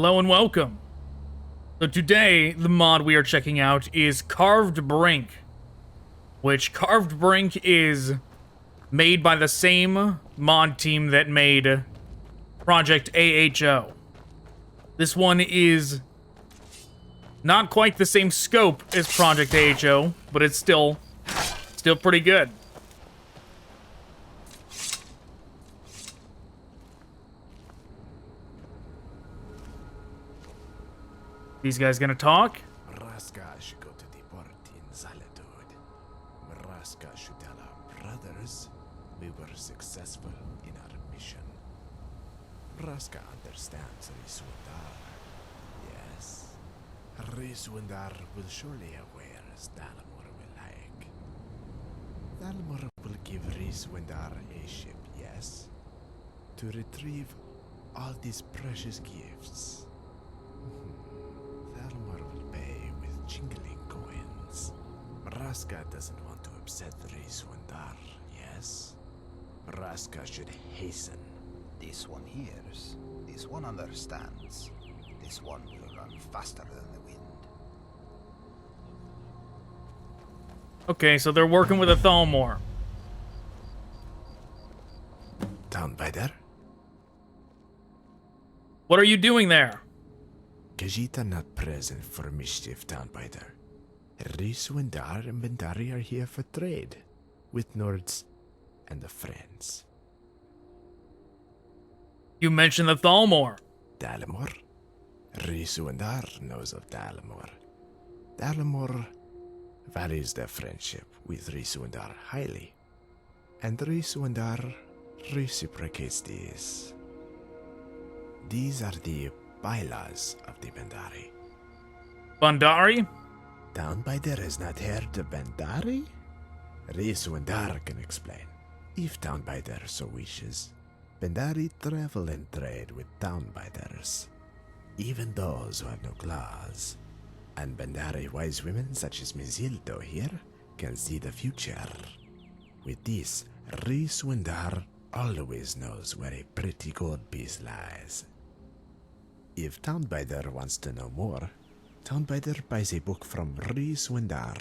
Hello and welcome. So today, the mod we are checking out is Carved Brink, which Carved Brink is made by the same mod team that made Project AHO. This one is not quite the same scope as Project AHO, but it's still pretty good. These guys gonna talk? Maraska should go to the port in solitude. Maraska should tell our brothers we were successful in our mission. Maraska understands Risundar. Yes. Risundar will surely aware as Dalamor will like. Dalamor will give Risundar a ship, yes? To retrieve all these precious gifts. Thalmor will pay with jingling coins. Maraska doesn't want to upset Risundar, yes? Maraska should hasten. This one hears. This one understands. This one will run faster than the wind. Okay, so they're working with a Thalmor. Townbider? What are you doing there? Khajiit not present for mischief, Townbider. Risundar and Bhandari are here for trade, with Nords and the friends. You mentioned the Thalmor. Dalamor? Risundar knows of Dalamor. Dalamor values their friendship with Risundar highly, and Risundar reciprocates this. These are the bylaws of the Bhandari. Bhandari? Townbider has not heard of Bhandari? Risundar can explain, if Townbider so wishes. Bhandari travel and trade with Townbiders, even those who have no claws. And Bhandari wise women such as Mizildo here can see the future. With this, Risundar always knows where a pretty gold piece lies. If Townbider wants to know more, Townbider buys a book from Risundar.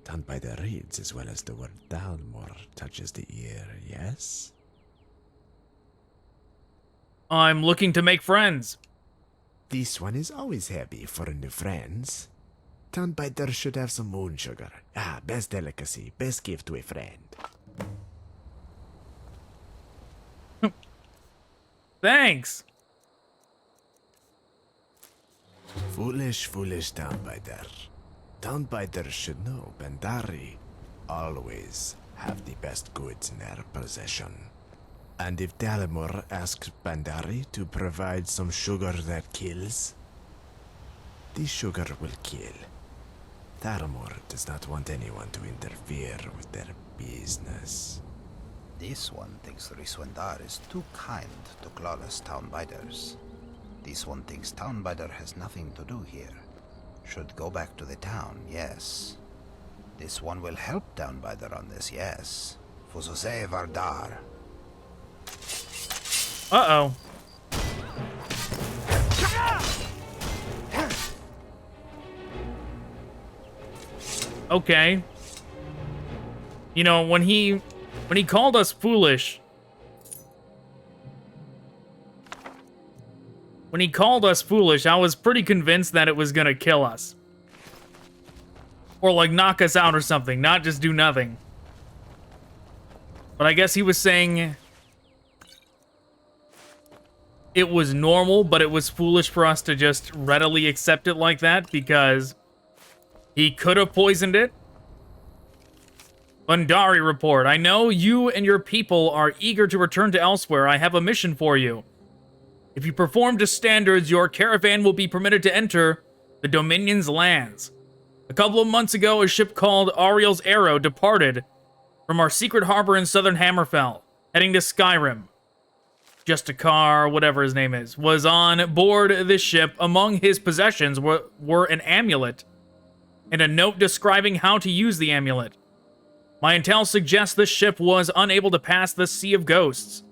Townbider reads as well as the word Dalmor touches the ear, yes? I'm looking to make friends. This one is always happy for new friends. Townbider should have some moon sugar. Best delicacy, best gift to a friend. Thanks. Foolish, foolish Townbider. Townbider should know Bhandari always have the best goods in their possession. And if Dalamor asks Bhandari to provide some sugar that kills, the sugar will kill. Dalamor does not want anyone to interfere with their business. This one thinks Risundar is too kind to clawless Townbiders. This one thinks Townbider has nothing to do here. Should go back to the town, yes. This one will help Townbider on this, yes. Fusose Vardar. Uh-oh. Okay. You know, when he called us foolish, I was pretty convinced that it was gonna kill us. Or like knock us out or something, not just do nothing. But I guess he was saying it was normal, but it was foolish for us to just readily accept it like that because he could have poisoned it. Bhandari report. I know you and your people are eager to return to elsewhere. I have a mission for you. If you perform to standards, your caravan will be permitted to enter the Dominion's lands. A couple of months ago, a ship called Ariel's Arrow departed from our secret harbor in southern Hammerfell, heading to Skyrim. Just a car, whatever his name is, was on board this ship. Among his possessions were an amulet and a note describing how to use the amulet. My intel suggests the ship was unable to pass the Sea of Ghosts.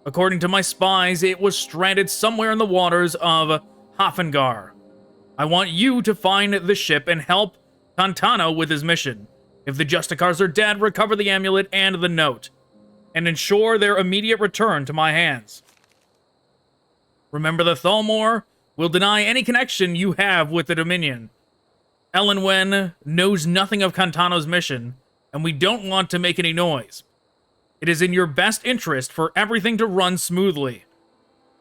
According to my spies, it was stranded somewhere in the waters of Hafengar. I want you to find the ship and help Tantano with his mission. If the Justicars are dead, recover the amulet and the note, and ensure their immediate return to my hands. Remember, the Thalmor will deny any connection you have with the Dominion. Elenwen knows nothing of Cantano's mission, and we don't want to make any noise. It is in your best interest for everything to run smoothly.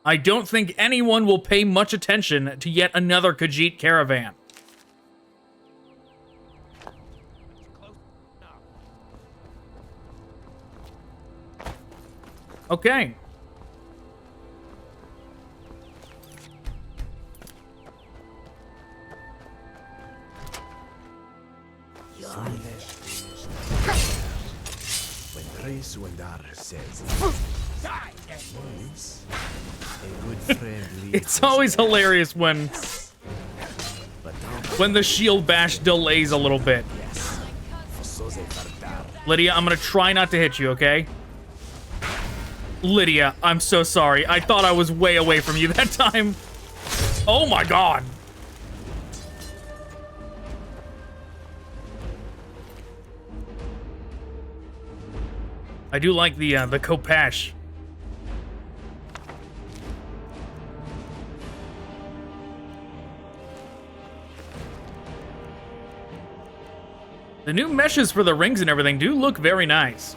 I don't think anyone will pay much attention to yet another Khajiit caravan. Okay. When Riswendar says once, a good friend leaves It's always hilarious when the shield bash delays a little bit. Lydia, I'm gonna try not to hit you, okay? Lydia, I'm so sorry. I thought I was way away from you that time. Oh my god. I do like the Kopesh. The new meshes for the rings and everything do look very nice.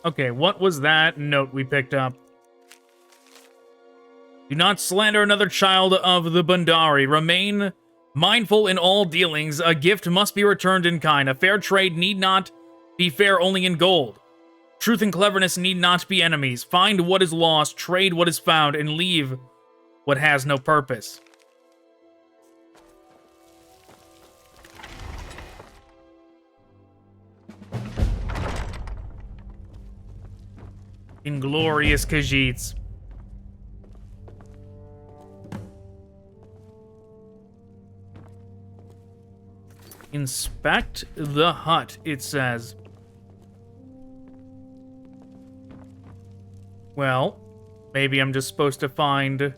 Okay, what was that note we picked up? Do not slander another child of the Bhandari. Remain mindful in all dealings. A gift must be returned in kind. A fair trade need not be fair only in gold. Truth and cleverness need not be enemies. Find what is lost, trade what is found, and leave what has no purpose. Inglorious Khajiits. Inspect the hut, it says. Well, maybe I'm just supposed to find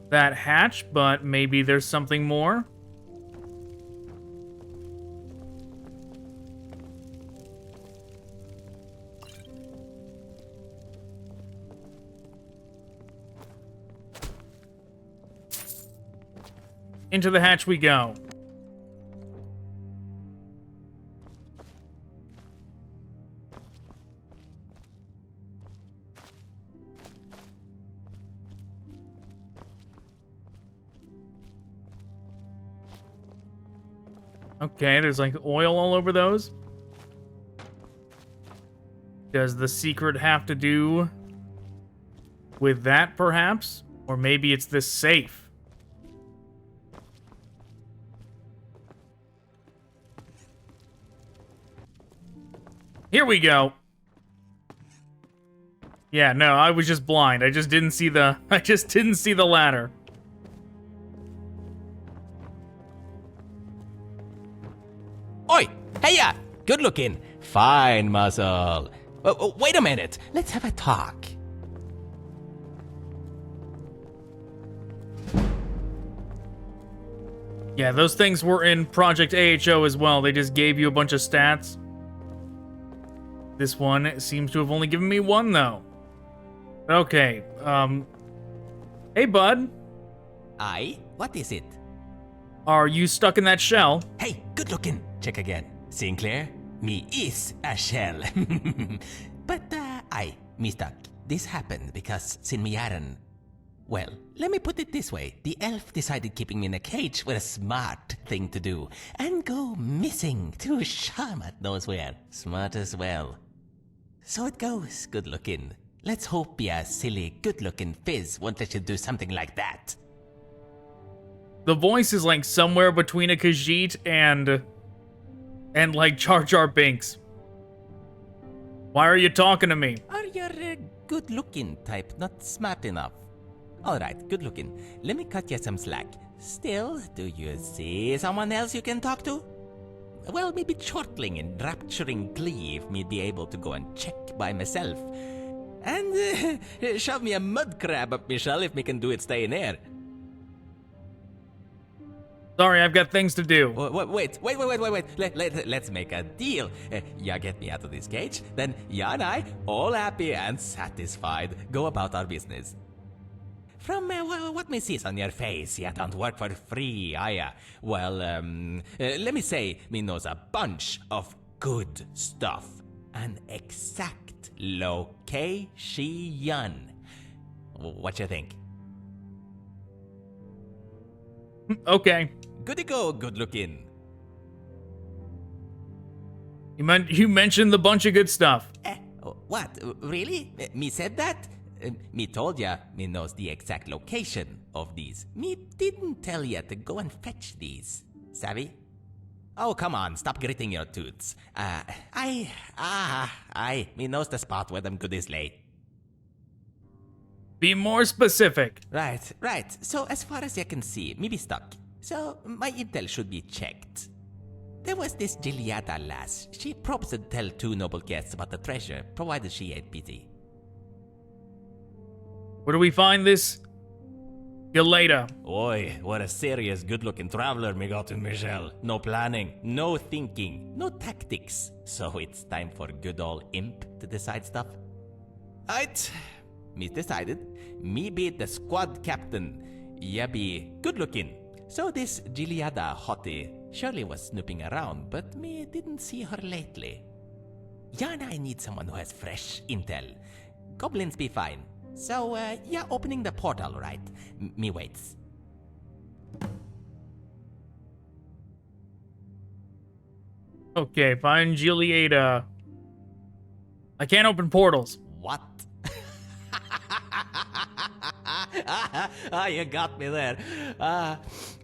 that hatch, but maybe there's something more. Into the hatch we go. Okay, there's like oil all over those. Does the secret have to do with that, perhaps? Or maybe it's this safe. Here we go. Yeah, no, I was just blind. I just didn't see the ladder. Oi! Heya! Good looking. Fine muscle. Wait a minute. Let's have a talk. Yeah, those things were in Project AHO as well. They just gave you a bunch of stats. This one seems to have only given me one, though. Okay, hey, bud. Aye? What is it? Are you stuck in that shell? Hey, good looking. Check again. Sinclair, me is a shell. But, aye, me stuck. This happened because sin me yaran. Well, let me put it this way. The elf decided keeping me in a cage was a smart thing to do. And go missing to Shamat knows where. Smart as well. So it goes, good looking. Let's hope ya silly, good looking fizz won't let you do something like that. The voice is like somewhere between a Khajiit and like Jar Jar Binks. Why are you talking to me? Are you good-looking type, not smart enough. Alright, good-looking. Let me cut you some slack. Still, do you see someone else you can talk to? Well, maybe chortling and rapturing glee if me be able to go and check by myself. And shove me a mud crab up me shell if me can do it stay in air. Sorry, I've got things to do. Wait. Let's make a deal. Ya get me out of this cage, then ya and I, all happy and satisfied, go about our business. From what me sees on your face, ya don't work for free, ya? Well, let me say, me knows a bunch of good stuff. An exact location. What you think? Okay. Good to go, good looking. You mentioned the bunch of good stuff. What? Really? Me said that? Me told ya, me knows the exact location of these. Me didn't tell ya to go and fetch these. Savvy? Oh, come on, stop gritting your tooths. Me knows the spot where them goodies lay. Be more specific. Right. So, as far as you can see, me be stuck. So, my intel should be checked. There was this Gileada lass. She promised to tell two noble guests about the treasure, provided she ain't busy. Where do we find this? Galata. Oi, what a serious, good-looking traveler me got in Michelle. No planning, no thinking, no tactics. So it's time for good old imp to decide stuff. Aight, me decided. Me be the squad captain. Ya be good-looking. So this Gileada hottie surely was snooping around, but me didn't see her lately. Ya and I need someone who has fresh intel. Goblins be fine. So, yeah, opening the portal, right? Me waits. Okay, find Gileada. I can't open portals. What? You got me there.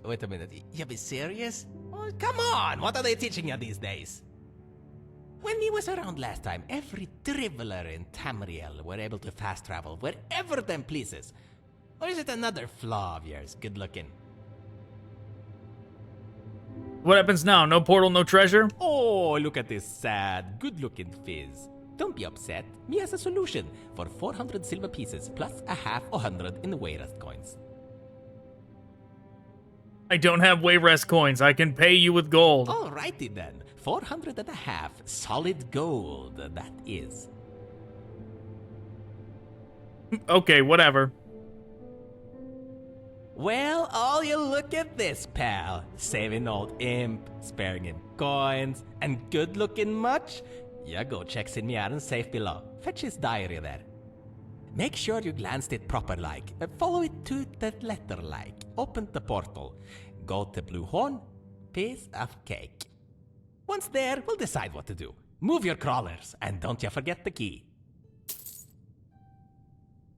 Wait a minute. You be serious? Oh, come on, what are they teaching you these days? When he was around last time, every driveler in Tamriel were able to fast travel wherever them pleases. Or is it another flaw of yours, good looking? What happens now? No portal, no treasure? Oh, look at this sad, good looking fizz. Don't be upset. Me has a solution for 400 silver pieces plus a half 100 in Wayrest coins. I don't have Wayrest coins. I can pay you with gold. Alrighty then. 400 and a half solid gold, that is. Okay, whatever. Well, all you look at this, pal. Saving old imp, sparing him coins, and good looking much? Ya go check Sinmiaran's safe below. Fetch his diary there. Make sure you glanced it proper like. Follow it to the letter like. Open the portal. Go to Blue Horn. Piece of cake. Once there, we'll decide what to do. Move your crawlers, and don't you forget the key.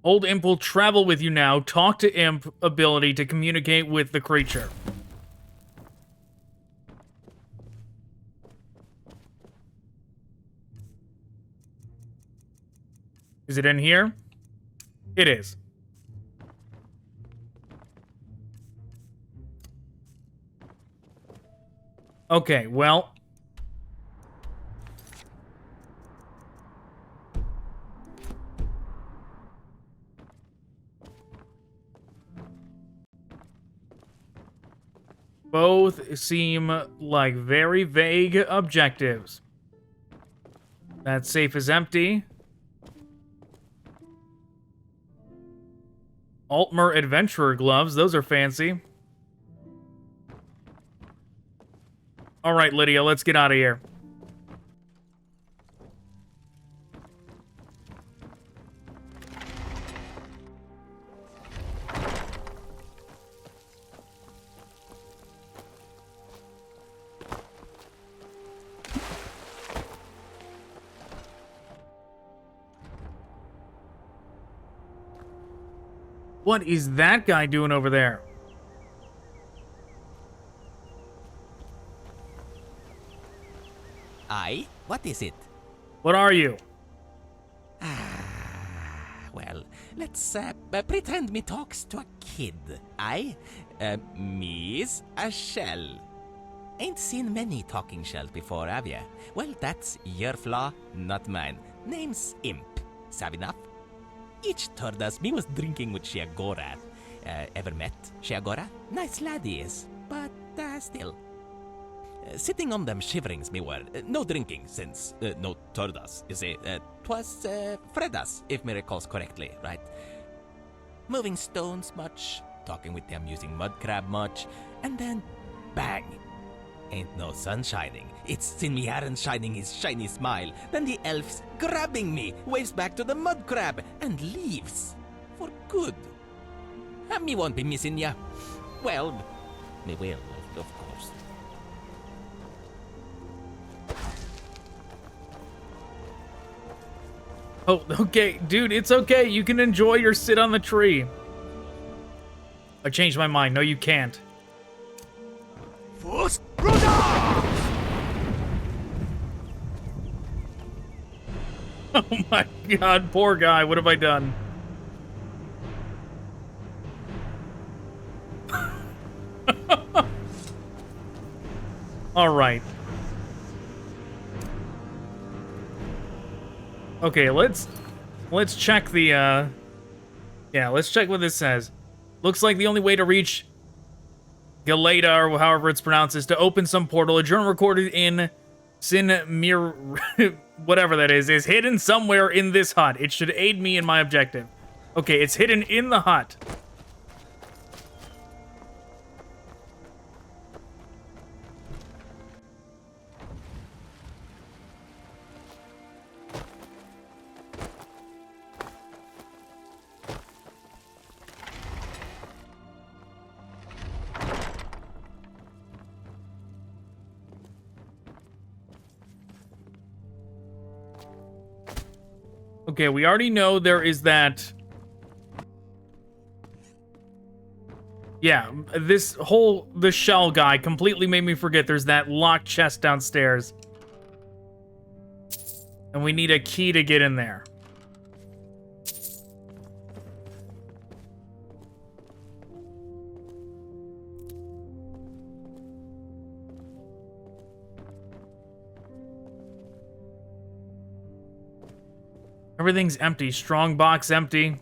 Old Imp will travel with you now. Talk to Imp ability to communicate with the creature. Is it in here? It is. Okay, well... both seem like very vague objectives. That safe is empty. Altmer Adventurer gloves, those are fancy. Alright, Lydia, let's get out of here. What is that guy doing over there? Aye? What is it? What are you? Well, let's pretend me talks to a kid. Me's a shell. Ain't seen many talking shells before, have ya? Well, that's your flaw, not mine. Name's Imp. Savvy enough? Each Turdas me was drinking with Sheagora. Ever met Sheagora? Nice lad he is, but still. Sitting on them shiverings me were. No drinking, since no Turdas, you see. 'Twas Fredas, if me recalls correctly, right? Moving stones much, talking with the amusing mud crab much, and then bang! Ain't no sun shining. It's Sinmiaran shining his shiny smile. Then the elf's grabbing me, waves back to the mud crab, and leaves. For good. Me won't be missing ya. Well, me will, of course. Oh, okay, dude, it's okay. You can enjoy your sit on the tree. I changed my mind. No, you can't. Oh my god, poor guy. What have I done? All right. Okay, let's check the yeah, let's check what this says. Looks like the only way to reach Galata, or however it's pronounced, is to open some portal. A journal recorded in Mir whatever that is hidden somewhere in this hut. It should aid me in my objective. Okay, it's hidden in the hut. Okay, we already know there is that. Yeah, the shell guy completely made me forget there's that locked chest downstairs. And we need a key to get in there. Everything's empty. Strong box empty.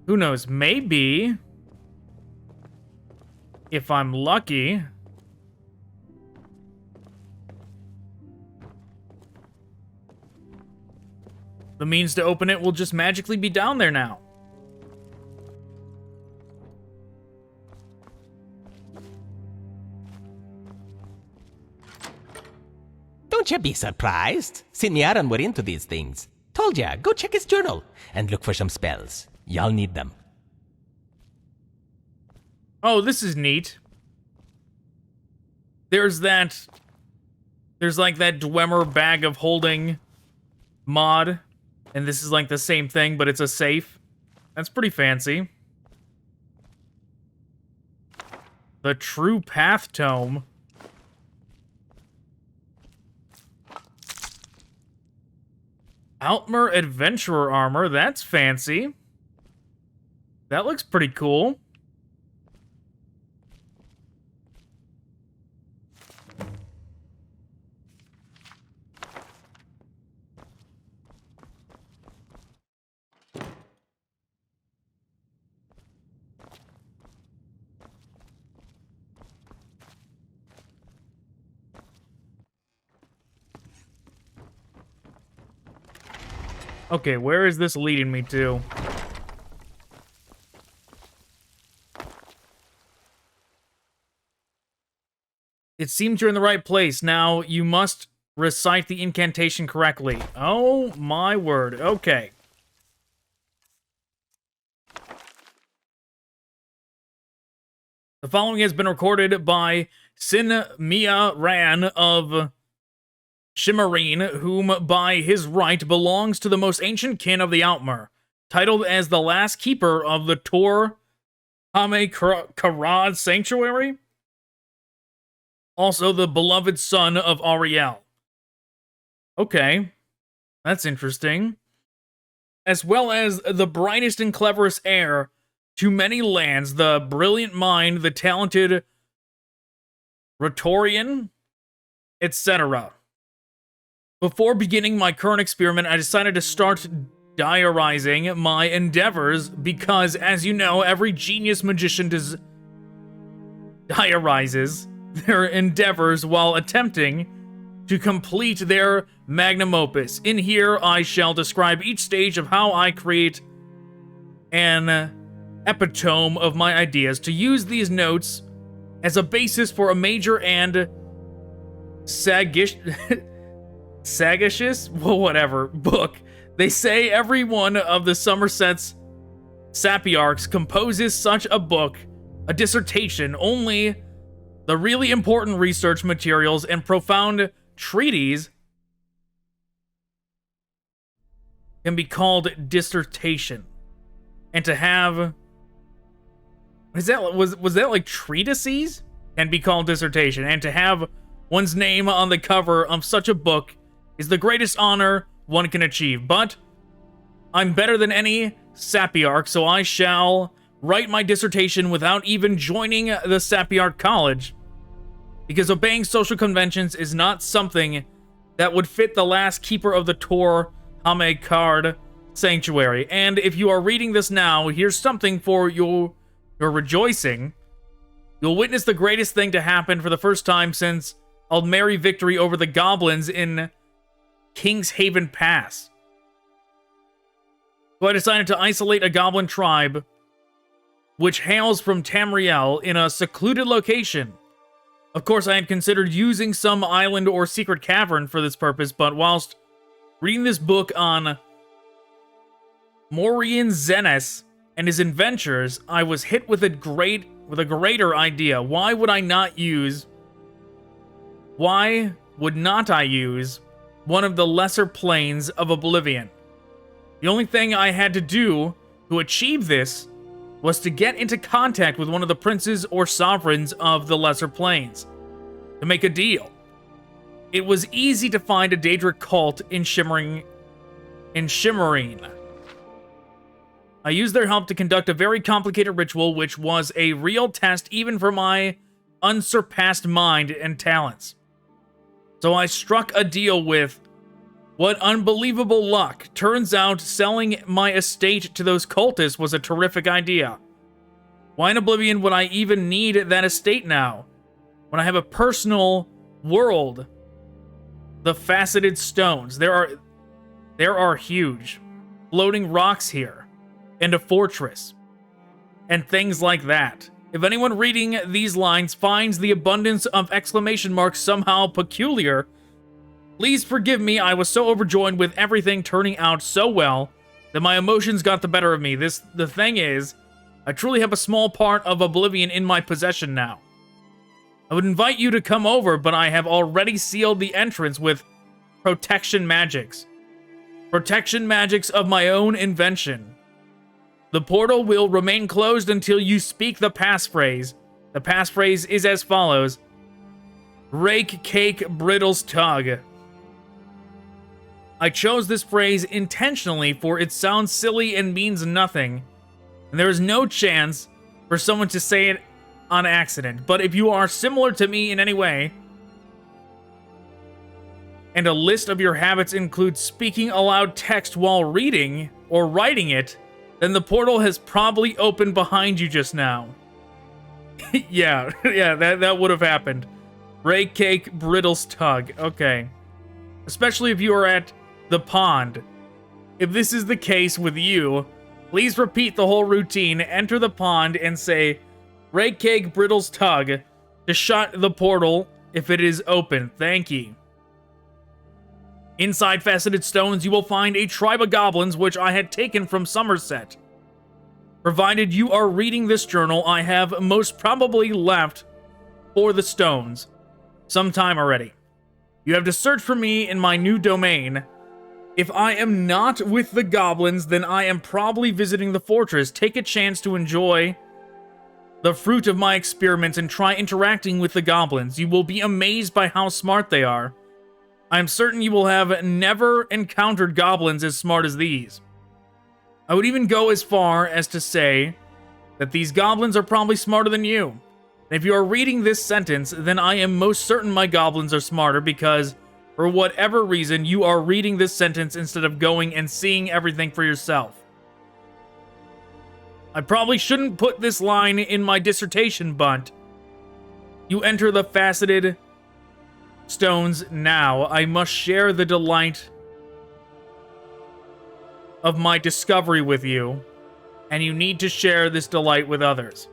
Who knows? Maybe, if I'm lucky, the means to open it will just magically be down there now. Don't ya be surprised. Sinmiaran were into these things. Told ya, go check his journal and look for some spells. Y'all need them. Oh, this is neat. There's like that Dwemer bag of holding mod, and this is like the same thing, but it's a safe. That's pretty fancy. The True Path Tome. Altmer Adventurer Armor, that's fancy. That looks pretty cool. Okay, where is this leading me to? It seems you're in the right place. Now, you must recite the incantation correctly. Oh, my word. Okay. The following has been recorded by Sinmiaran of Shimmerine, whom by his right belongs to the most ancient kin of the Altmer, titled as the last keeper of the Tor Karad Sanctuary. Also the beloved son of Ariel. Okay. That's interesting. As well as the brightest and cleverest heir to many lands, the brilliant mind, the talented rhetorian, etc. Before beginning my current experiment, I decided to start diarizing my endeavors because, as you know, every genius magician diarizes their endeavors while attempting to complete their magnum opus. In here, I shall describe each stage of how I create an epitome of my ideas to use these notes as a basis for a major and sagacious, well, whatever, book. They say every one of the Somerset's sapiarchs composes such a book, a dissertation. Only the really important research materials and profound treatises can be called dissertation. And to have... was that like treatises? Can be called dissertation. And to have one's name on the cover of such a book is the greatest honor one can achieve. But I'm better than any sapiarch, so I shall write my dissertation without even joining the sapiarch college, because obeying social conventions is not something that would fit the last keeper of the Tor Hamekard sanctuary. And if you are reading this now, here's something for your rejoicing. You'll witness the greatest thing to happen for the first time since Aldmeri victory over the goblins in King's Haven Pass. So I decided to isolate a goblin tribe which hails from Tamriel in a secluded location. Of course, I had considered using some island or secret cavern for this purpose, but whilst reading this book on Morian Zenes and his adventures, I was hit with a greater idea. Why would not I use one of the lesser planes of Oblivion? The only thing I had to do to achieve this was to get into contact with one of the princes or sovereigns of the lesser planes to make a deal. It was easy to find a Daedric cult in Shimmerine. I used their help to conduct a very complicated ritual, which was a real test even for my unsurpassed mind and talents. So I struck a deal with... what unbelievable luck. Turns out selling my estate to those cultists was a terrific idea. Why in Oblivion would I even need that estate now, when I have a personal world? The Faceted Stones. There are huge floating rocks here, and a fortress, and things like that. If anyone reading these lines finds the abundance of exclamation marks somehow peculiar, please forgive me. I was so overjoyed with everything turning out so well that my emotions got the better of me. The thing is, I truly have a small part of Oblivion in my possession now. I would invite you to come over, but I have already sealed the entrance with protection magics. Protection magics of my own invention. The portal will remain closed until you speak the passphrase. The passphrase is as follows: Rake, cake, brittles, tug. I chose this phrase intentionally for it sounds silly and means nothing, and there is no chance for someone to say it on accident. But if you are similar to me in any way, and a list of your habits includes speaking aloud text while reading or writing it, then the portal has probably opened behind you just now. yeah, that would have happened. Ray, cake, brittles, tug. Okay. Especially if you are at the pond. If this is the case with you, please repeat the whole routine, enter the pond, and say, Ray, cake, brittles, tug, to shut the portal if it is open. Thank you. Inside Faceted Stones, you will find a tribe of goblins which I had taken from Somerset. Provided you are reading this journal, I have most probably left for the stones sometime already. You have to search for me in my new domain. If I am not with the goblins, then I am probably visiting the fortress. Take a chance to enjoy the fruit of my experiments and try interacting with the goblins. You will be amazed by how smart they are. I'm certain you will have never encountered goblins as smart as these. I would even go as far as to say that these goblins are probably smarter than you. And if you are reading this sentence, then I am most certain my goblins are smarter because, for whatever reason, you are reading this sentence instead of going and seeing everything for yourself. I probably shouldn't put this line in my dissertation, but you enter the Faceted Stones now. I must share the delight of my discovery with you, and you need to share this delight with others.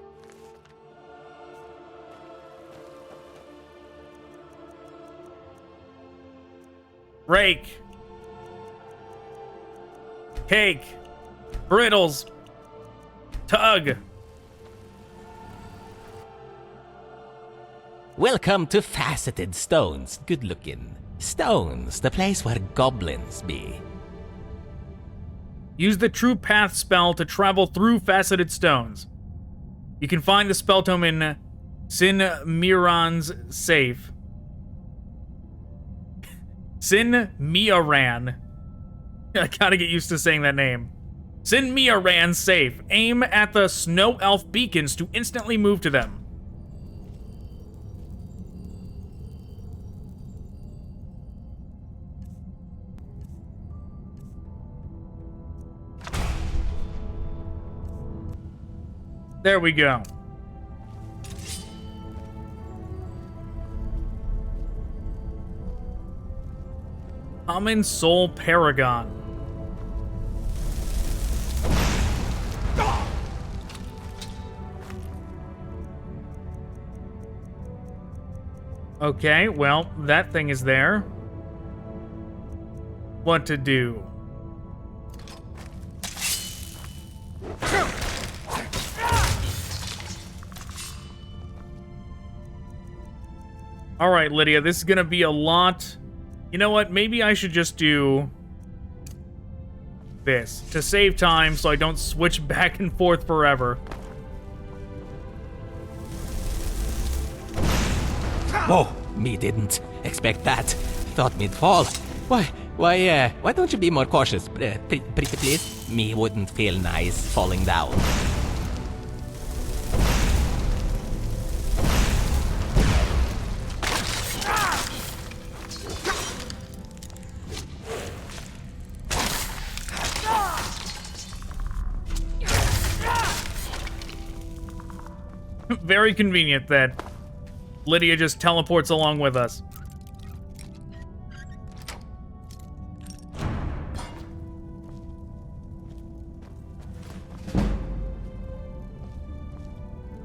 Rake. Cake. Brittles. Tug. Welcome to Faceted Stones. Good looking. Stones, the place where goblins be. Use the True Path spell to travel through Faceted Stones. You can find the spell tome in Sin Miran's safe. Sin Miaran. I gotta get used to saying that name. Sin Miaran's safe. Aim at the Snow Elf beacons to instantly move to them. There we go. Common Soul Paragon. Okay, well, that thing is there. What to do? All right, Lydia, this is gonna be a lot. You know what? Maybe I should just do this to save time so I don't switch back and forth forever. Whoa, me didn't expect that. Thought me'd fall. Why don't you be more cautious, pretty please? Me wouldn't feel nice falling down. Very convenient that Lydia just teleports along with us.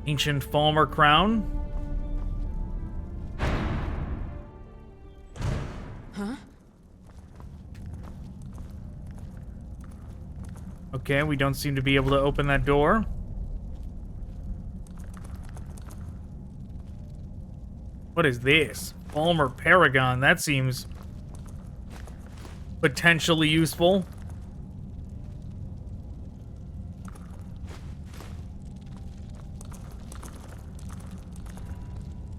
Ancient Falmer Crown. Huh? Okay, we don't seem to be able to open that door. What is this? Falmer Paragon. That seems potentially useful.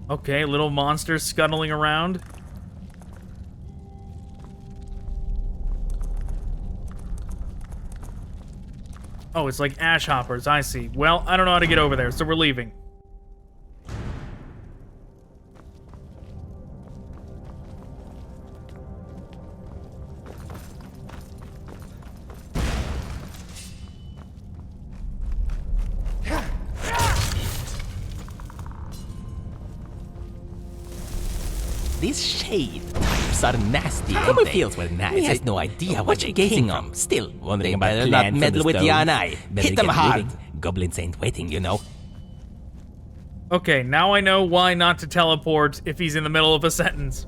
Okay, little monsters scuttling around. Oh, it's like ash hoppers. I see. Well, I don't know how to get over there, so we're leaving. These shade types are nasty. Couple feels were nice. He has no idea what you're gazing on. Still wondering about the not meddle with ya and I. Hit them hard. Goblins ain't waiting, you know. Okay, now I know why not to teleport if he's in the middle of a sentence.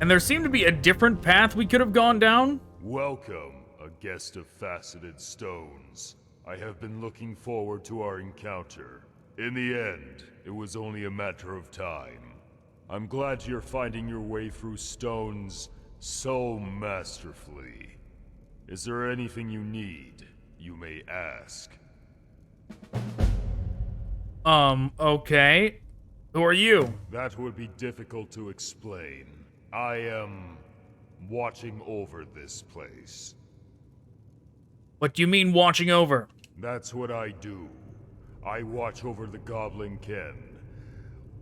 And there seemed to be a different path we could have gone down. Welcome, a guest of Faceted Stones. I have been looking forward to our encounter. In the end, it was only a matter of time. I'm glad you're finding your way through stones so masterfully. Is there anything you need? You may ask. Okay. Who are you? That would be difficult to explain. I am watching over this place. What do you mean watching over? That's what I do. I watch over the Goblin Ken,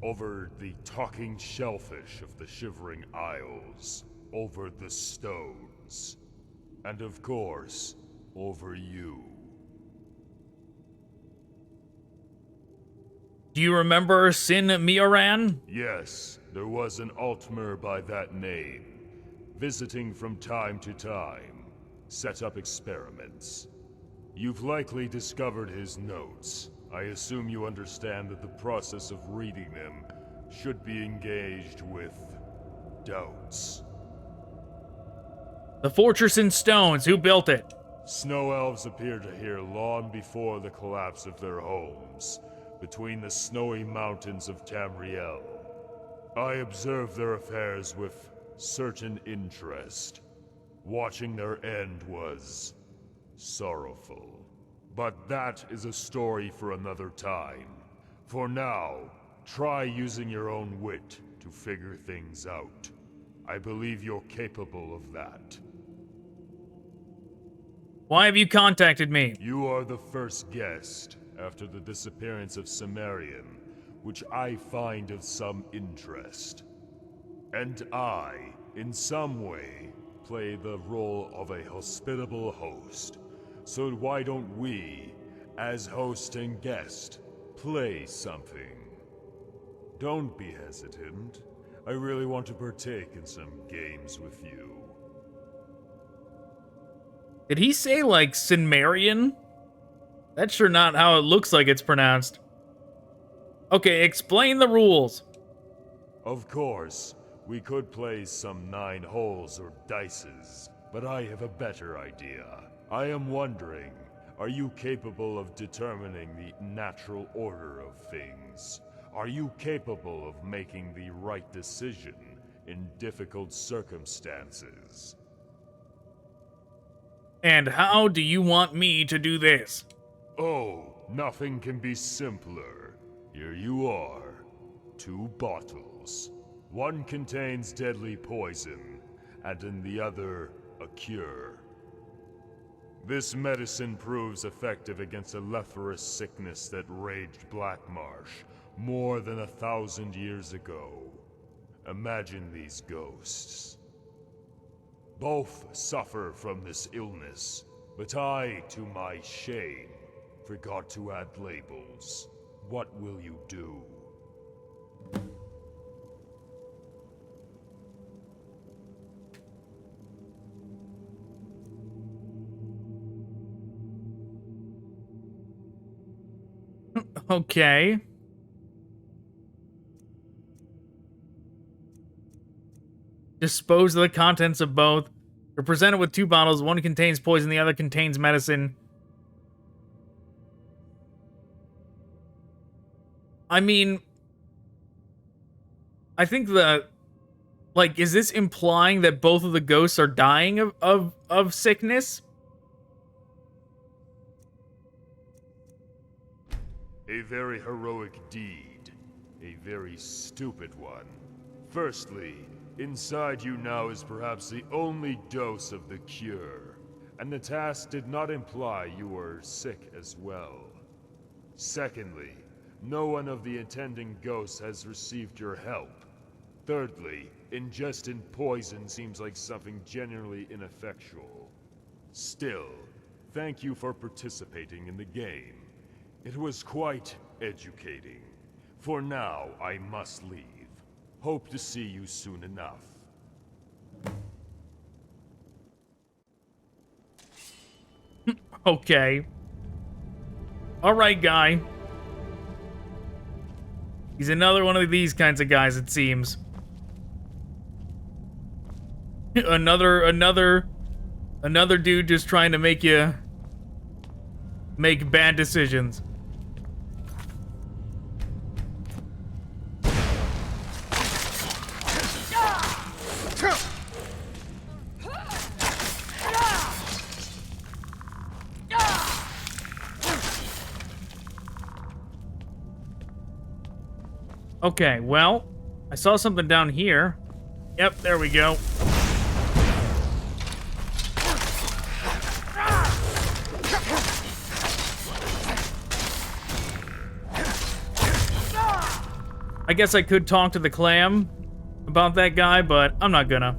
over the talking shellfish of the Shivering Isles, over the stones, and of course, over you. Do you remember Sin Mioran? Yes, there was an Altmer by that name, visiting from time to time, set up experiments. You've likely discovered his notes. I assume you understand that the process of reading them should be engaged with doubts. The fortress in stones. Who built it? Snow Elves appeared here long before the collapse of their homes, between the snowy mountains of Tamriel. I observed their affairs with certain interest. Watching their end was sorrowful. But that is a story for another time. For now, try using your own wit to figure things out. I believe you're capable of that. Why have you contacted me? You are the first guest after the disappearance of Cimmerian, which I find of some interest. And I, in some way, play the role of a hospitable host. So why don't we, as host and guest, play something? Don't be hesitant. I really want to partake in some games with you. Did he say, like, Sinmarian? That's sure not how it looks like it's pronounced. Okay, explain the rules. Of course, we could play some 9 holes or dices, but I have a better idea. I am wondering, are you capable of determining the natural order of things? Are you capable of making the right decision in difficult circumstances? And how do you want me to do this? Oh, nothing can be simpler. Here you are. 2 bottles. One contains deadly poison, and in the other, a cure. This medicine proves effective against a leprous sickness that raged Blackmarsh more than 1,000 years ago. Imagine these ghosts. Both suffer from this illness, but I, to my shame, forgot to add labels. What will you do? Okay. Dispose of the contents of both. You're presented with 2 bottles. One contains poison, the other contains medicine. I mean, I think like, is this implying that both of the ghosts are dying of sickness? A very heroic deed. A very stupid one. Firstly, inside you now is perhaps the only dose of the cure, and the task did not imply you were sick as well. Secondly, no one of the attending ghosts has received your help. Thirdly, ingesting poison seems like something genuinely ineffectual. Still, thank you for participating in the game. It was quite educating. For now, I must leave. Hope to see you soon enough. Okay. Alright, guy. He's another one of these kinds of guys, it seems. another dude just trying to make you make bad decisions. Okay, well, I saw something down here. Yep, there we go. I guess I could talk to the clam about that guy, but I'm not gonna.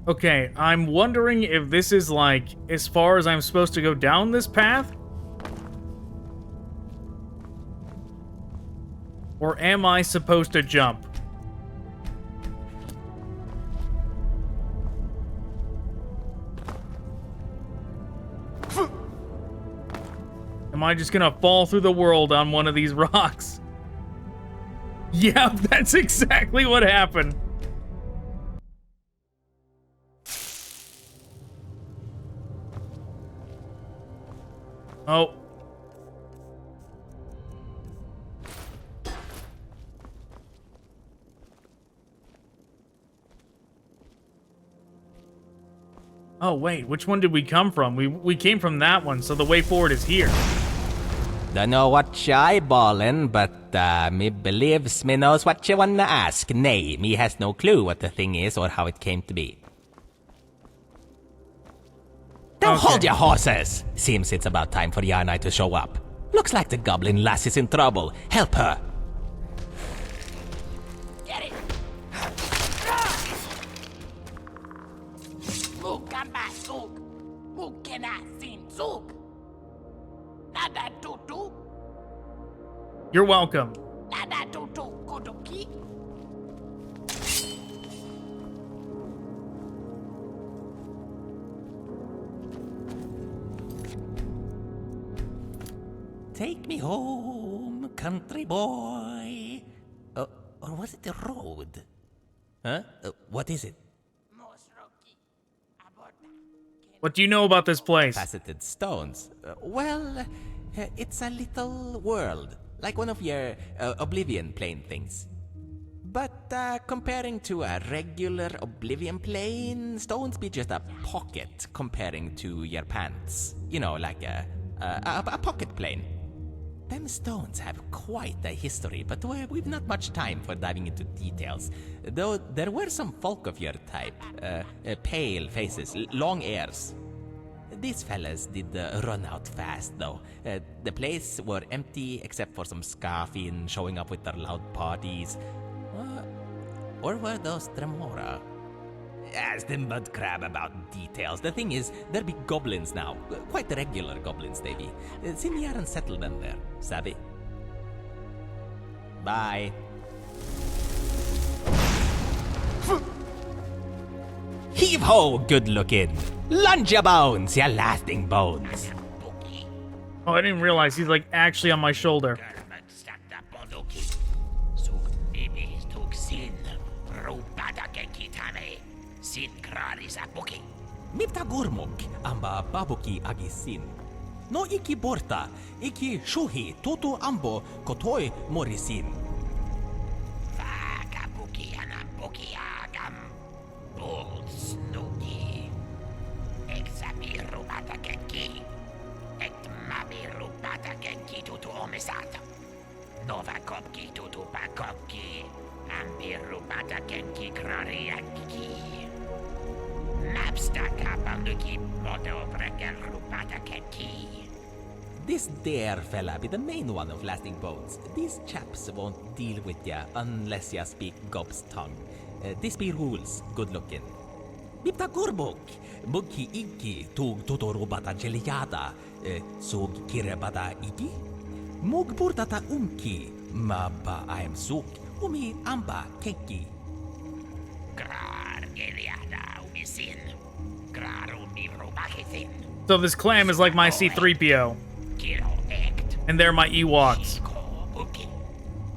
Okay, I'm wondering if this is, like, as far as I'm supposed to go down this path? Or am I supposed to jump? Am I just gonna fall through the world on one of these rocks? Yeah, that's exactly what happened. Oh. Oh, wait, which one did we come from? We came from that one, so the way forward is here. Don't know what you eyeballing, but me believes me knows what you wanna ask. Nay, me has no clue what the thing is or how it came to be. Now Okay. hold your horses! Seems it's about time for Yanai to show up. Looks like the goblin lass is in trouble. Help her! Get it! Mukamba suk! Mukena sin suk! Nada tutu! You're welcome. Nada tutu kuduki! Take me home, country boy. Or was it the road? Huh? What is it? What do you know about this place? Faceted Stones. It's a little world, like one of your Oblivion plane things. But comparing to a regular Oblivion plane, Stones be just a pocket comparing to your pants. You know, like a pocket plane. Them stones have quite a history, but we've not much time for diving into details. Though there were some folk of your type, pale faces, long ears. These fellas did run out fast, though. The place were empty except for some scoffing showing up with their loud parties. Or were those Tremora? Ask the mud crab about details. The thing is, there be goblins now. Quite regular goblins, they be. Simiaran settled them there, savvy? Bye. Heave ho, good looking. Lunge your bones, your lasting bones. Oh, I didn't realize he's, like, actually on my shoulder. Mipta gurmuk, amba babuki agisin. No iki borta, iki shuhi tutu ambo kotoi morisin. Vakabuki anabuki agam, bull snooki. Examiru batakenki, et mamiru batakenki tutu omisata. Nova kopki tutu pakopki, ambiru batakenki krarianki. This there fella be the main one of lasting bones. These chaps won't deal with ya unless ya speak Gob's tongue. This be rules, good looking. Bipta gurbuk, mugki iki tug tutoru bata jeliada, sug kirebata iki? Mug burdata umki, maba aem suk, umi amba kenki. Grar geliada umisin, grar umirubakisin. So this clam is like my C-3PO. And they're my Ewoks.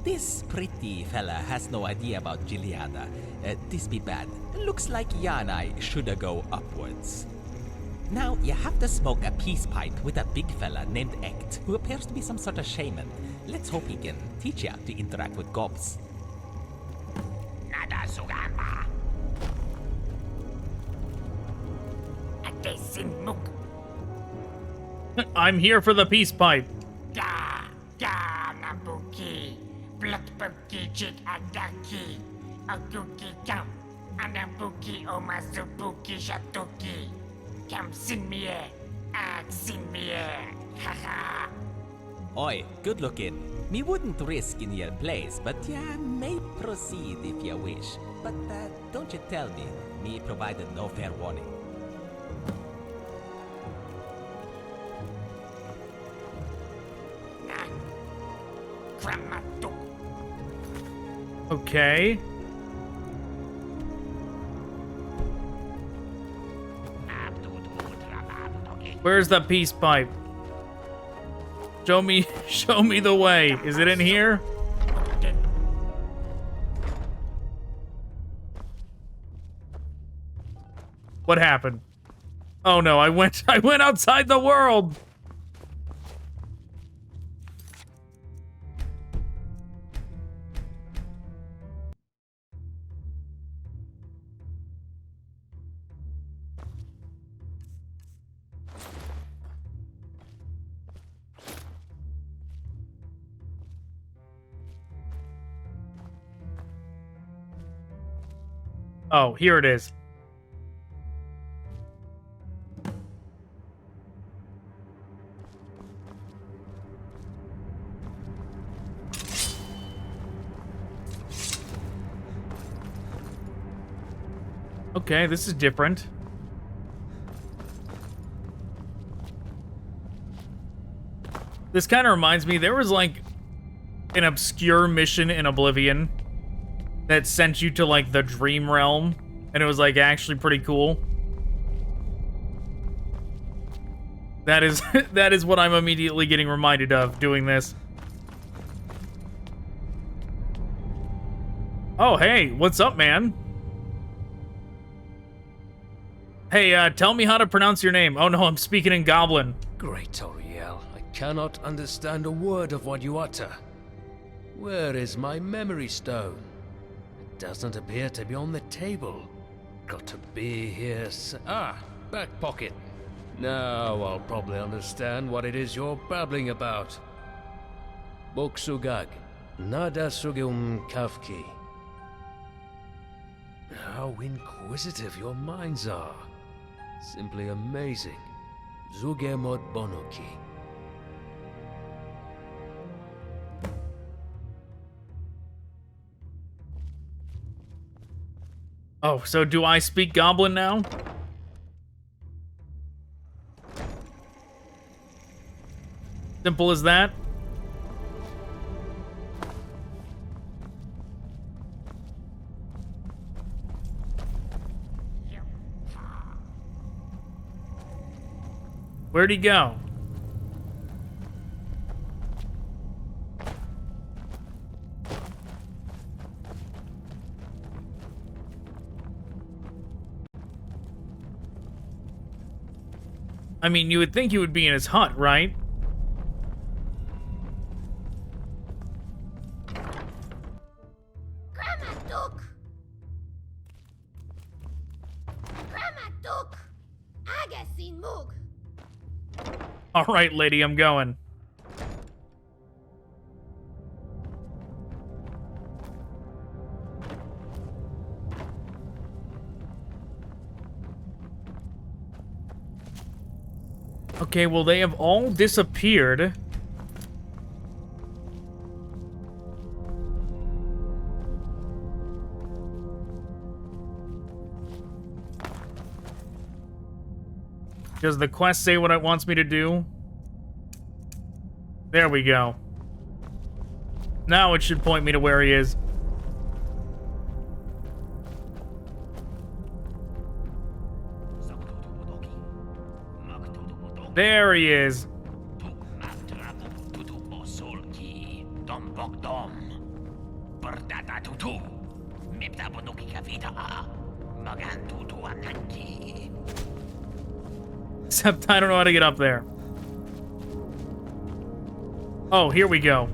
This pretty fella has no idea about Gileada. This be bad. Looks like Yanai shoulda go upwards. Now, you have to smoke a peace pipe with a big fella named Ect, who appears to be some sort of shaman. Let's hope he can teach ya to interact with gobs. Nada sugamba. I'm here for the peace pipe. Oi, good looking. Me wouldn't risk in your place, but yeah, may proceed if you wish. But don't you tell me provided no fair warning. Okay. Where's the peace pipe? Show me the way. Is it in here? What happened? Oh no, I went outside the world. Oh, here it is. Okay, this is different. This kind of reminds me, there was like an obscure mission in Oblivion that sent you to like the dream realm, and it was like actually pretty cool. That is that is what I'm immediately getting reminded of doing this. Oh, hey, what's up, man? Hey, tell me how to pronounce your name. Oh no, I'm speaking in Goblin. Great Toriel, I cannot understand a word of what you utter. Where is my memory stone? It doesn't appear to be on the table. Got to be here. Back pocket. Now I'll probably understand what it is you're babbling about. Uxiag, nada sugum kavki. How inquisitive your minds are. Simply amazing. Zugemod bonoki. Oh, so do I speak Goblin now? Simple as that. Where'd he go? I mean, you would think he would be in his hut, right? All right, lady, I'm going. Okay, well, they have all disappeared. Does the quest say what it wants me to do? There we go. Now it should point me to where he is. There he is. Except I don't know how to get up there. Oh, here we go.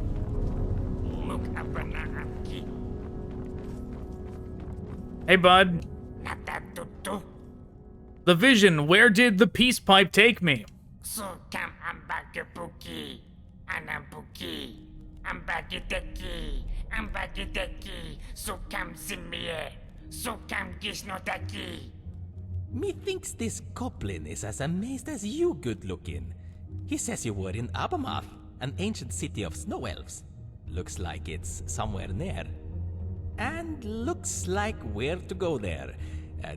Hey, bud. The vision, where did the peace pipe take me? Sukam ambagebuki, anambuki, ambagideki, sukam simie, sukam gisnodaki. Methinks this goblin is as amazed as you, good looking. He says you were in Abamoth, an ancient city of Snow Elves. Looks like it's somewhere near. And looks like where to go there.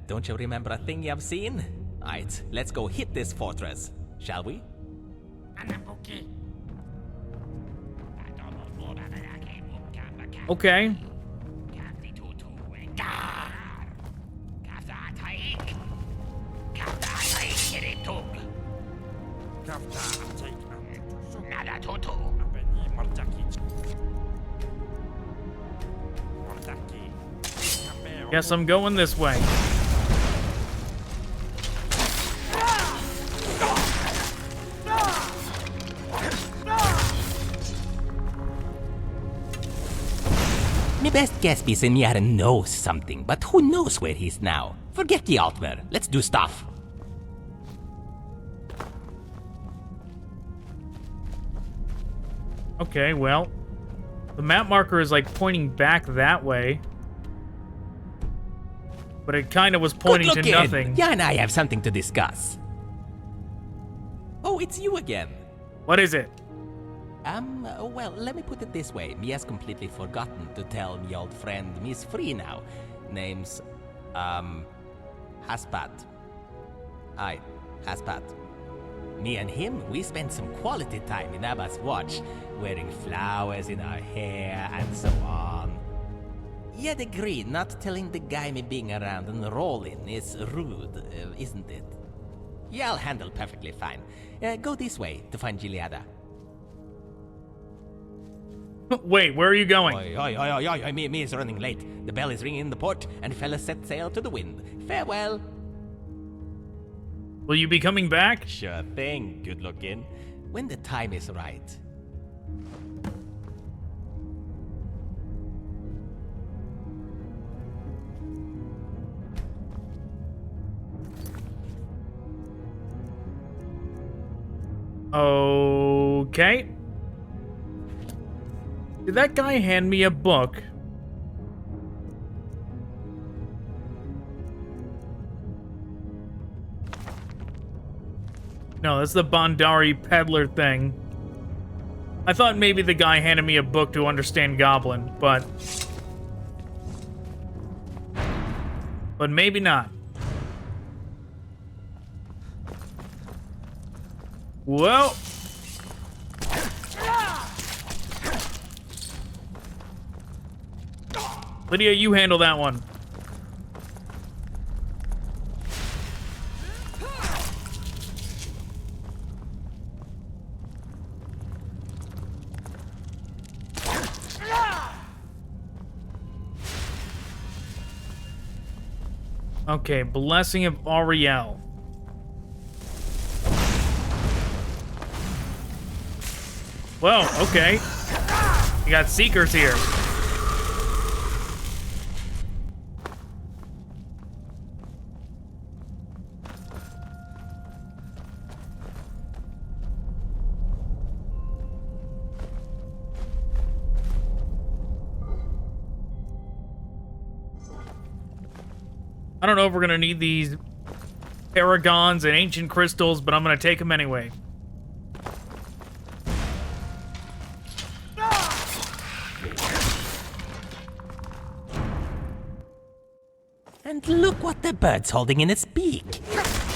Don't you remember a thing you've seen? Alright, let's go hit this fortress, shall we? Anambuki. Okay. Guess I'm going this way. My best guess be Senjaren knows something, but who knows where he's now? Forget the Altmer, let's do stuff. Okay, well, the map marker is like pointing back that way. But it kind of was pointing to nothing. Yeah, and I have something to discuss. Oh, it's you again. What is it? Well, let me put it this way. Me has completely forgotten to tell me old friend Miss Free now. Name's, Haspat. Aye, Haspat. Me and him, we spent some quality time in Abba's watch, wearing flowers in our hair and so on. You'd agree not telling the guy me being around and rolling is rude, isn't it? Yeah, I'll handle perfectly fine. Go this way to find Gileada. Wait, where are you going? Oi, me is running late. The bell is ringing in the port, and fellas set sail to the wind. Farewell. Will you be coming back? Sure thing, good looking. When the time is right. Okay. Did that guy hand me a book? No, that's the Bhandari peddler thing. I thought maybe the guy handed me a book to understand Goblin, but maybe not. Whoa! Lydia, you handle that one. Okay, Blessing of Ariel. Whoa, okay. You got Seekers here. I don't know if we're gonna need these paragons and ancient crystals, but I'm gonna take them anyway. And look what the bird's holding in its beak.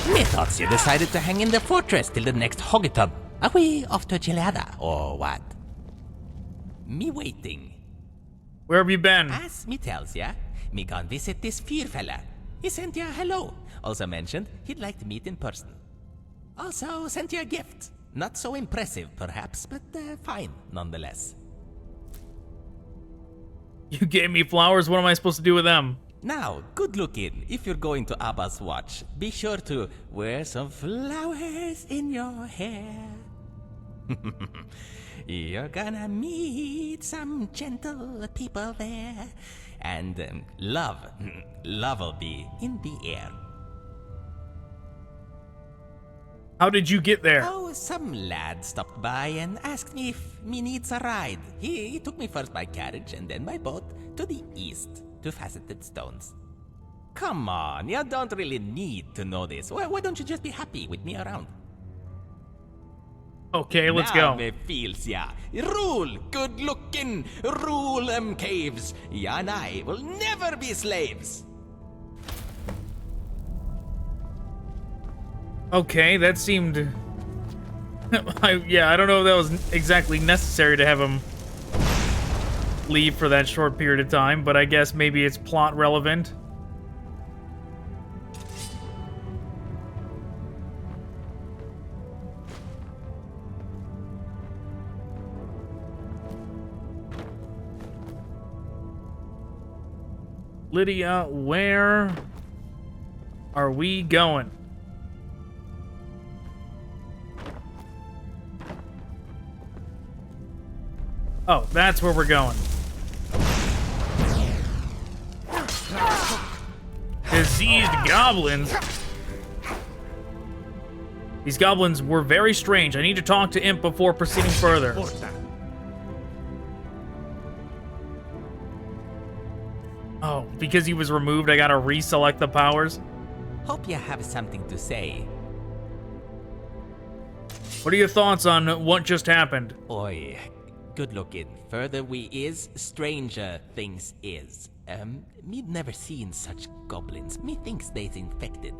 Me thought you decided to hang in the fortress till the next Hoggitub. Are we off to Gileada, or what? Me waiting. Where have you been? As me tells ya, me gone visit this fear fella. He sent ya hello. Also mentioned he'd like to meet in person. Also sent you a gift. Not so impressive, perhaps, but fine, nonetheless. You gave me flowers, what am I supposed to do with them? Now, good looking. If you're going to Abba's watch, be sure to wear some flowers in your hair. You're gonna meet some gentle people there. And love will be in the air. How did you get there? Oh, some lad stopped by and asked me if me needs a ride. He took me first by carriage and then by boat to the east, to Faceted Stones. Come on, you don't really need to know this. Why don't you just be happy with me around? Okay, let's now go. me feels ya. Rule, good looking, rule caves. Ya and I will never be slaves. Okay, that seemed... yeah, I don't know if that was exactly necessary to have him leave for that short period of time, but I guess maybe it's plot relevant. Lydia, where are we going? Oh, that's where we're going. Diseased goblins. These goblins were very strange. I need to talk to Imp before proceeding further. Oh, because he was removed, I gotta reselect the powers? Hope you have something to say. What are your thoughts on what just happened? Oi, good looking. Further we is, stranger things is. Me'd never seen such goblins. Me thinks they's infected.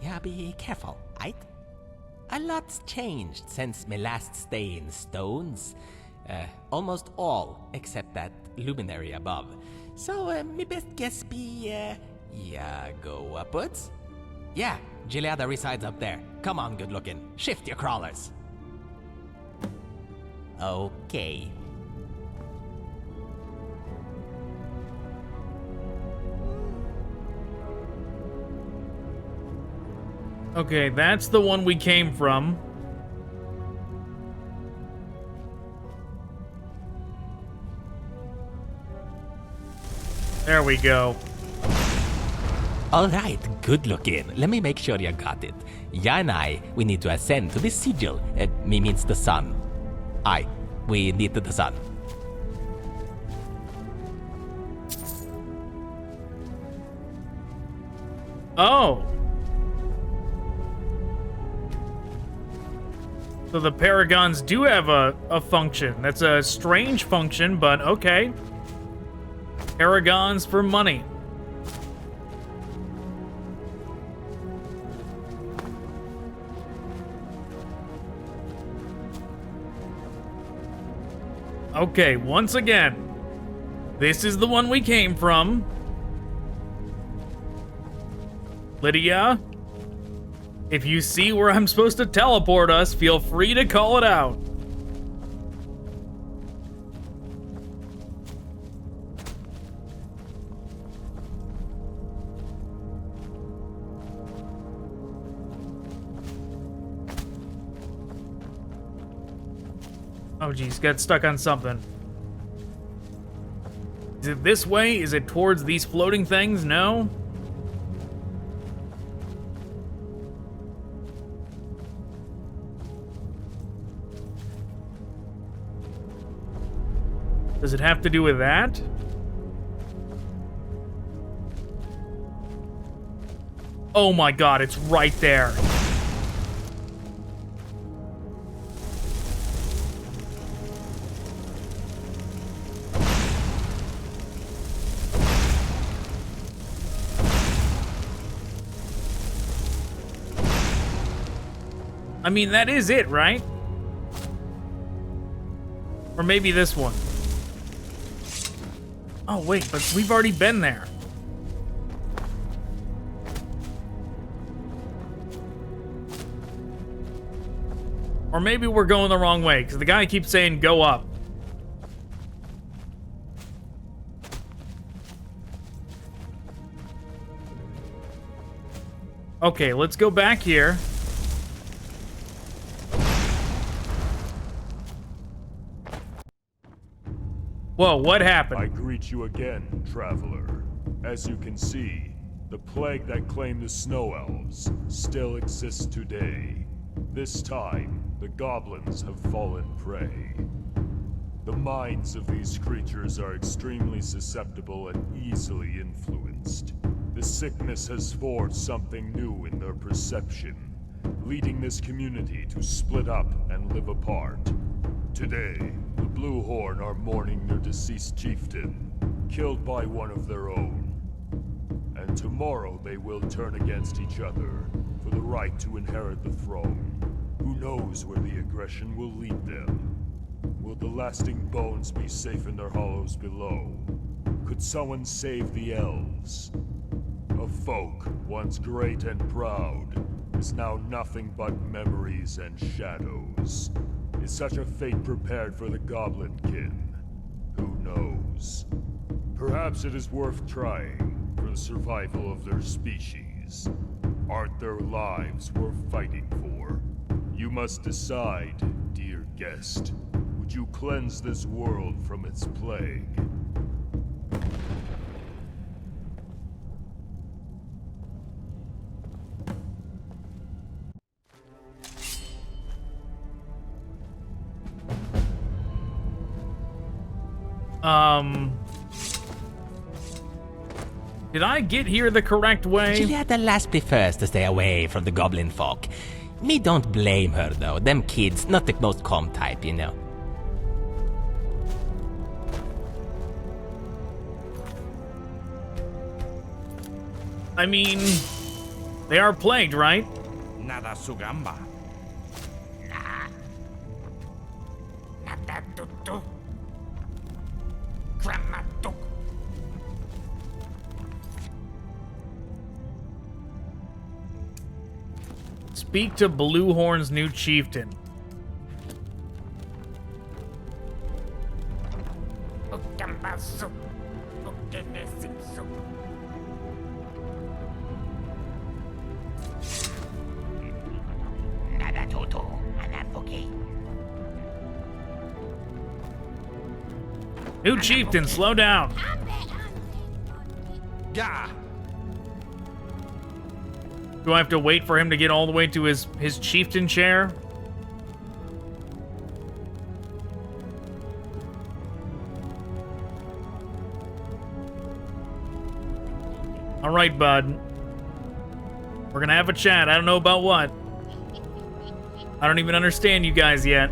Yeah, be careful, aight? A lot's changed since me last stay in Stones. Almost all, except that luminary above. So, me best guess be, yeah, go upwards? Yeah, Gileada resides up there. Come on, good looking. Shift your crawlers. Okay. Okay, that's the one we came from. There we go. Alright, good looking. Let me make sure you got it. Ya and I, we need to ascend to the sigil. Me means the sun. Aye, we need to the sun. Oh. So the paragons do have a function. That's a strange function, but okay. Paragons for money. Okay, once again, this is the one we came from. Lydia, if you see where I'm supposed to teleport us, feel free to call it out. Oh geez, got stuck on something. Is it this way? Is it towards these floating things? No? Does it have to do with that? Oh my god, it's right there. I mean, that is it, right? Or maybe this one. Oh, wait, but we've already been there. Or maybe we're going the wrong way, because the guy keeps saying go up. Okay, let's go back here. Whoa, what happened? I greet you again, traveler. As you can see, the plague that claimed the Snow Elves still exists today. This time, the goblins have fallen prey. The minds of these creatures are extremely susceptible and easily influenced. The sickness has forged something new in their perception, leading this community to split up and live apart. Today, the Blue Horn are mourning their deceased chieftain, killed by one of their own. And tomorrow they will turn against each other for the right to inherit the throne. Who knows where the aggression will lead them? Will the lasting bones be safe in their hollows below? Could someone save the elves? A folk, once great and proud, is now nothing but memories and shadows. Is such a fate prepared for the goblin kin? Who knows? Perhaps it is worth trying for the survival of their species. Aren't their lives worth fighting for? You must decide, dear guest. Would you cleanse this world from its plague? Did I get here the correct way? Julieta last prefers to stay away from the goblin folk. Me don't blame her though, them kids not the most calm type, you know. I mean, they are plagued, right? Nada sugamba. Nada tutu. Gramatuk. Speak to Bluehorn's new chieftain. Ukambasu. Ukenesinsu. Nada tutu. Anapuki. New chieftain, slow down. Yeah. Do I have to wait for him to get all the way to his chieftain chair? All right, bud. We're gonna have a chat. I don't know about what. I don't even understand you guys yet.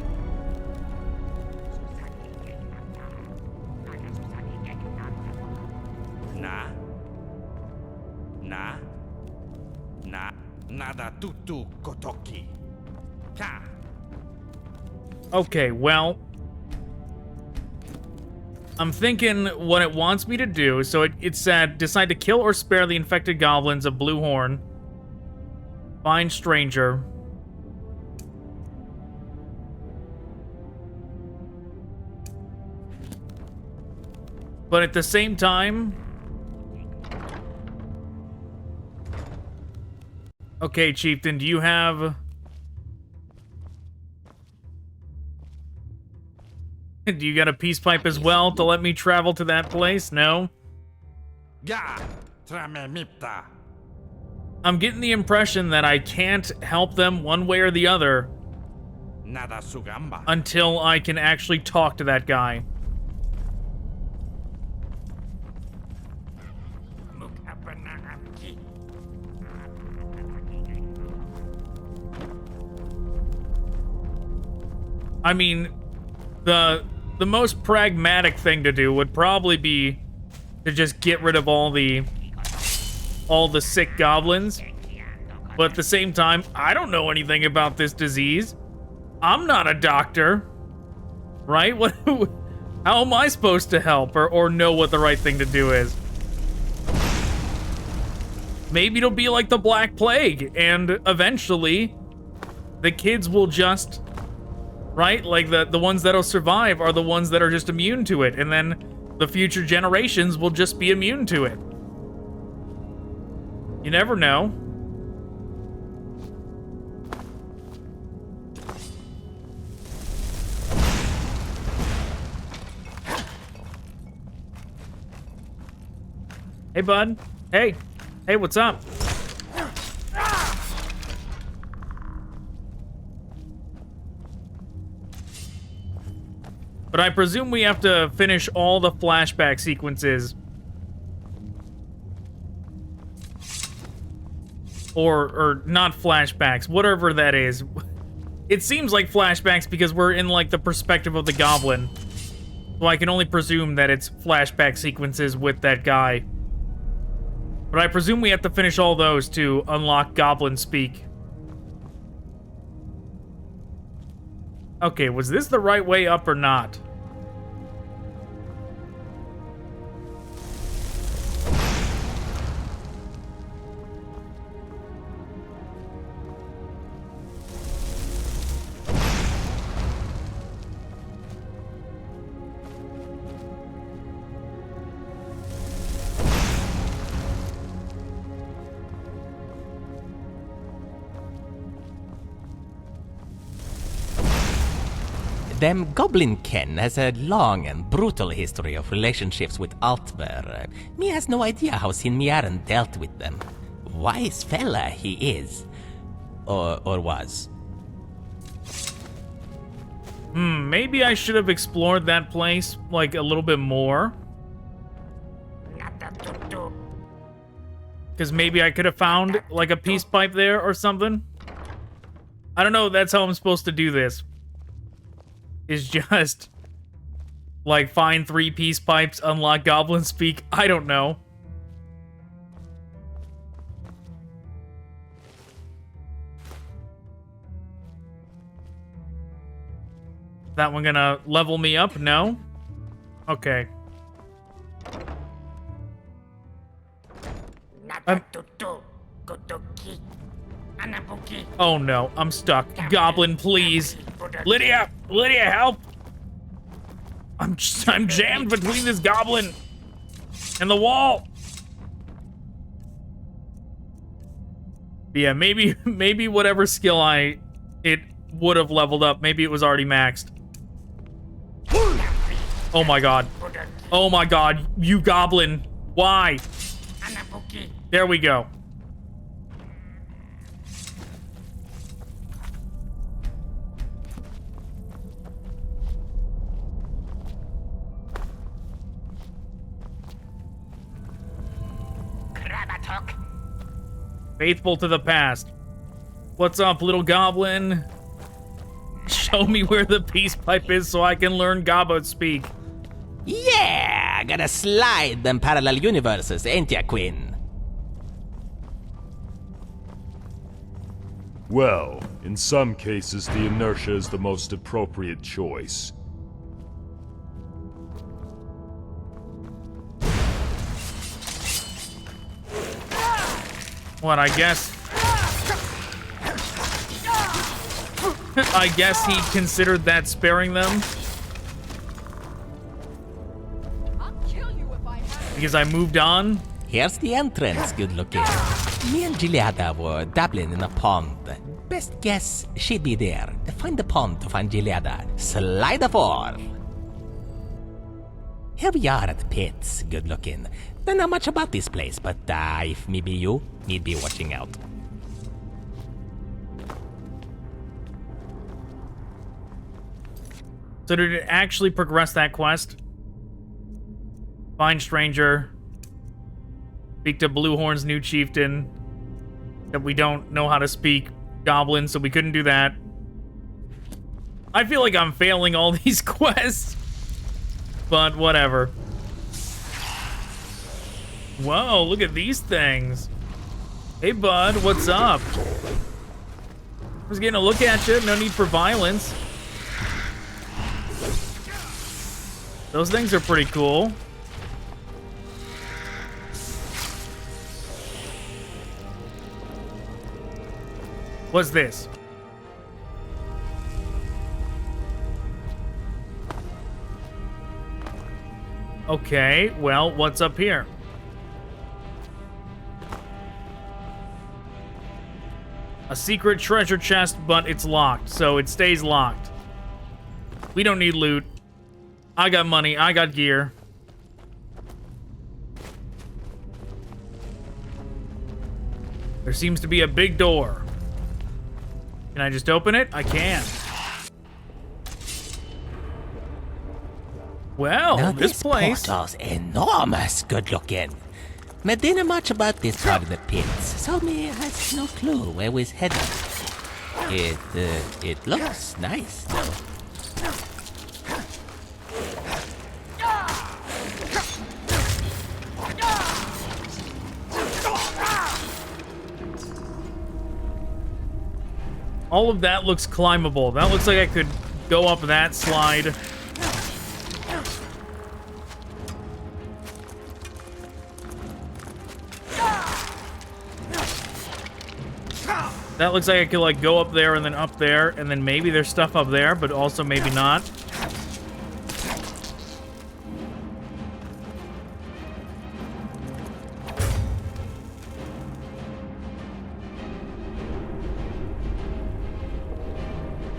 Nada tutu kotoki. Ka. Okay, well, I'm thinking what it wants me to do. So it said, decide to kill or spare the infected goblins of Blue Horn. Find stranger. But at the same time... Okay, chieftain, do you have... Do you got a peace pipe as well to let me travel to that place? No? Ya. Trame mipta. I'm getting the impression that I can't help them one way or the other Nada sugamba. until I can actually talk to that guy. I mean, the most pragmatic thing to do would probably be to just get rid of all the sick goblins. But at the same time, I don't know anything about this disease. I'm not a doctor, right? What? How am I supposed to help or know what the right thing to do is? Maybe it'll be like the Black Plague, and eventually the kids will just... Right? Like, the ones that'll survive are the ones that are just immune to it, and then the future generations will just be immune to it. You never know. Hey, bud. Hey. Hey, what's up? But I presume we have to finish all the flashback sequences. Or not flashbacks, whatever that is. It seems like flashbacks because we're in, like, the perspective of the goblin. So I can only presume that it's flashback sequences with that guy. But I presume we have to finish all those to unlock Goblin Speak. Okay, was this the right way up or not? Them Goblin Ken has a long and brutal history of relationships with Altver. Me has no idea how Sin Miaren dealt with them. Wise fella he is. Or was. Maybe I should have explored that place, like, a little bit more. Nada to do. Because maybe I could have found, like, a peace pipe there or something. I don't know, that's how I'm supposed to do this. Is just, like, find 3 peace pipes, unlock Goblin Speak. I don't know. That one gonna level me up? No? Okay. Nada to do. Gotoki. Anabuki. Oh no, I'm stuck. Goblin, please. Lydia! Lydia, help! I'm jammed between this goblin and the wall. Yeah, maybe whatever skill it would have leveled up, maybe it was already maxed. Oh my god. Oh my god, you goblin. Why? Anabuki. There we go. Krabatok. Faithful to the past. What's up, little goblin? Show me where the peace pipe is so I can learn Gobbo Speak. Yeah! Gotta slide them parallel universes, ain't ya, Queen? Well, in some cases, the inertia is the most appropriate choice. What, I guess... I guess he considered that sparing them? I'll kill you if I have Because I moved on? Here's the entrance, good looking. Me and Gileada were dabbling in a pond. Best guess she'd be there. Find the pond to find Gileada. Slide a 4. Here we are at the pits, good looking. Don't know much about this place, but if me be you, need be watching out. So did it actually progress that quest? Find stranger. Speak to Bluehorn's new chieftain. That we don't know how to speak Goblin, so we couldn't do that. I feel like I'm failing all these quests. But whatever. Whoa, look at these things. Hey, bud, what's up? I was getting a look at you. No need for violence. Those things are pretty cool. What's this? Okay, well, what's up here? A secret treasure chest, but it's locked, so it stays locked. We don't need loot. I got money, I got gear. There seems to be a big door. Can I just open it? I can. Well, Now this place. portal's enormous good looking. Me didn't much about this part of the pits, so me has no clue where we's headed. It looks nice though. All of that looks climbable. That looks like I could go up that slide. That looks like I could, like, go up there and then up there, and then maybe there's stuff up there, but also maybe not.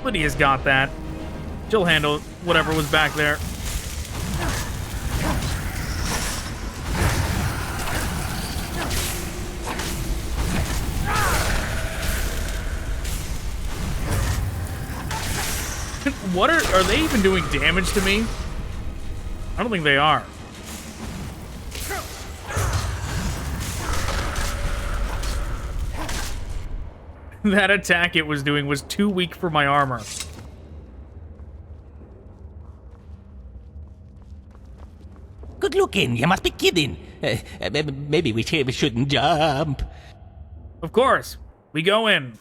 Lydia's got that. She'll handle whatever was back there. What are they even doing damage to me? I don't think they are. That attack it was doing was too weak for my armor. Good looking, you must be kidding. Maybe we shouldn't jump. Of course. We go in.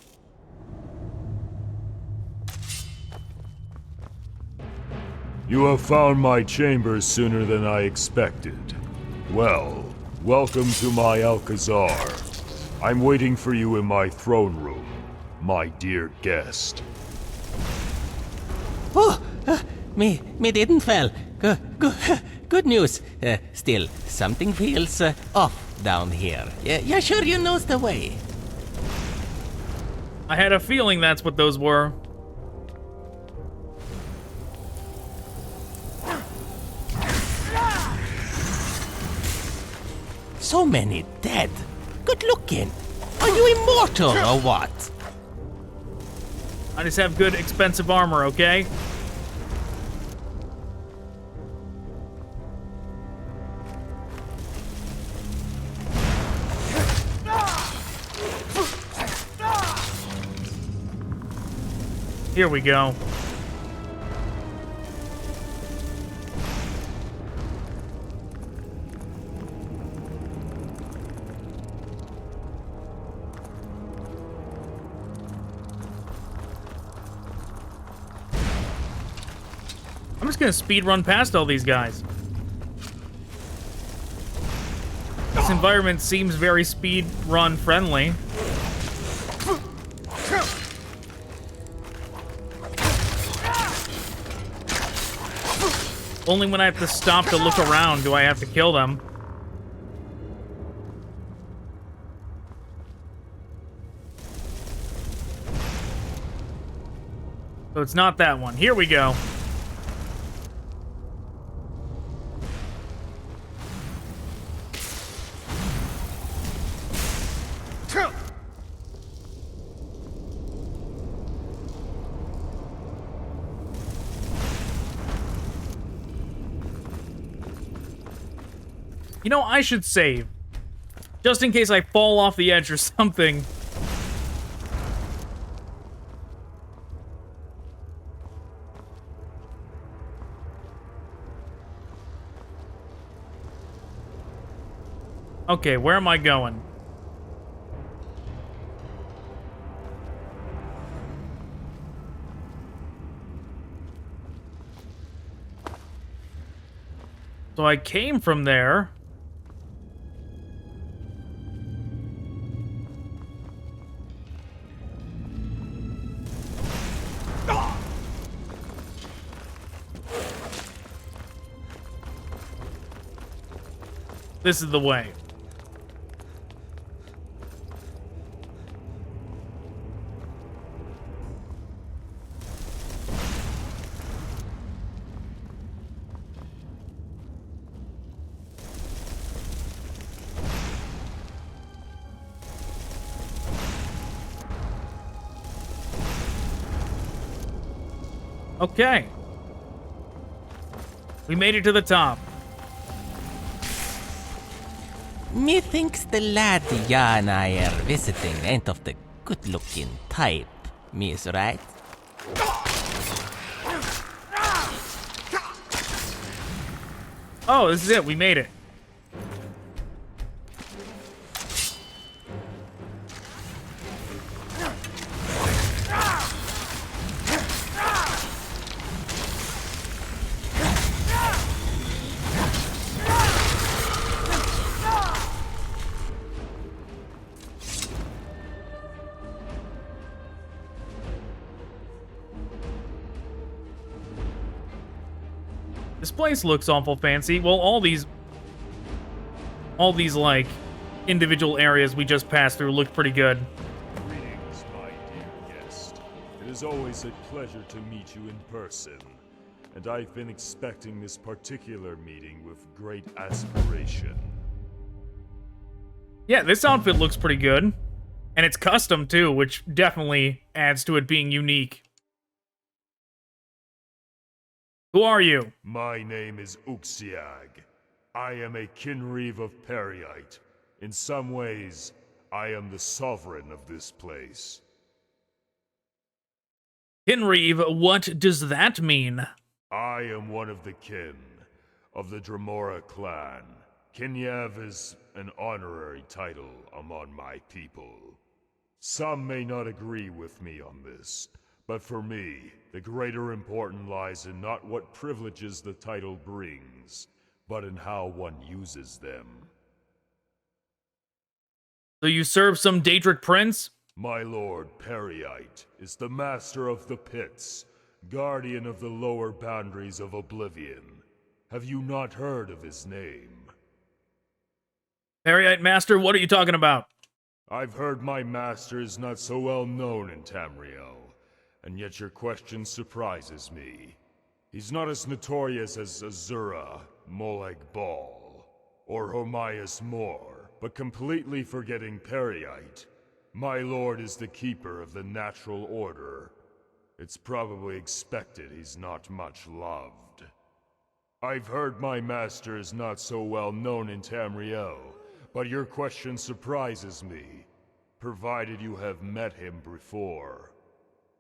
You have found my chambers sooner than I expected. Well, welcome to my Alcazar. I'm waiting for you in my throne room, my dear guest. Oh, me didn't fall. Good news. Still, something feels off down here. Yeah, sure you knows the way. I had a feeling that's what those were. So many dead. Good looking. Are you immortal or what? I just have good, expensive armor, okay? Here we go. I'm just gonna speed run past all these guys. This environment seems very speed run friendly. Only when I have to stop to look around do I have to kill them. So it's not that one. Here we go. You know, I should save. Just in case I fall off the edge or something. Okay, where am I going? So I came from there. This is the way. Okay. We made it to the top. Methinks the lad ya and I are visiting ain't of the good-looking type, miss, right? Oh, this is it. We made it. This place looks awful fancy. Well, all these like individual areas we just passed through look pretty good. Greetings, my dear guest. It is always a pleasure to meet you in person, and I've been expecting this particular meeting with great aspiration. Yeah, this outfit looks pretty good. And it's custom too, which definitely adds to it being unique. Who are you? My name is Uxiag. I am a Kinreeve of Peryite. In some ways, I am the sovereign of this place. Kinreeve, what does that mean? I am one of the kin of the Dremora clan. Kinyev is an honorary title among my people. Some may not agree with me on this, but for me, the greater importance lies in not what privileges the title brings, but in how one uses them. So you serve some Daedric prince? My lord Peryite is the master of the pits, guardian of the lower boundaries of Oblivion. Have you not heard of his name? Peryite Master, what are you talking about? I've heard my master is not so well known in Tamriel, and yet your question surprises me. He's not as notorious as Azura, Molag Bal, or Homias Mor, but completely forgetting Peryite. My lord is the keeper of the natural order. It's probably expected he's not much loved. I've heard my master is not so well known in Tamriel, but your question surprises me, provided you have met him before.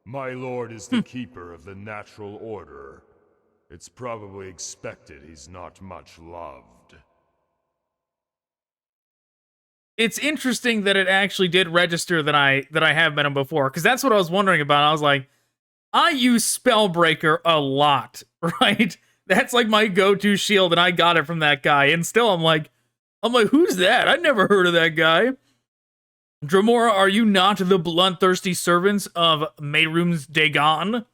My lord is the keeper of the natural order. It's probably expected he's not much loved. It's interesting that it actually did register that I have met him before, because that's what I was wondering about. I was like, I use Spellbreaker a lot, right? That's like my go-to shield, and I got it from that guy. And still, I'm like, who's that? I never heard of that guy. Dremora, are you not the bloodthirsty servants of Meyrum's Dagon?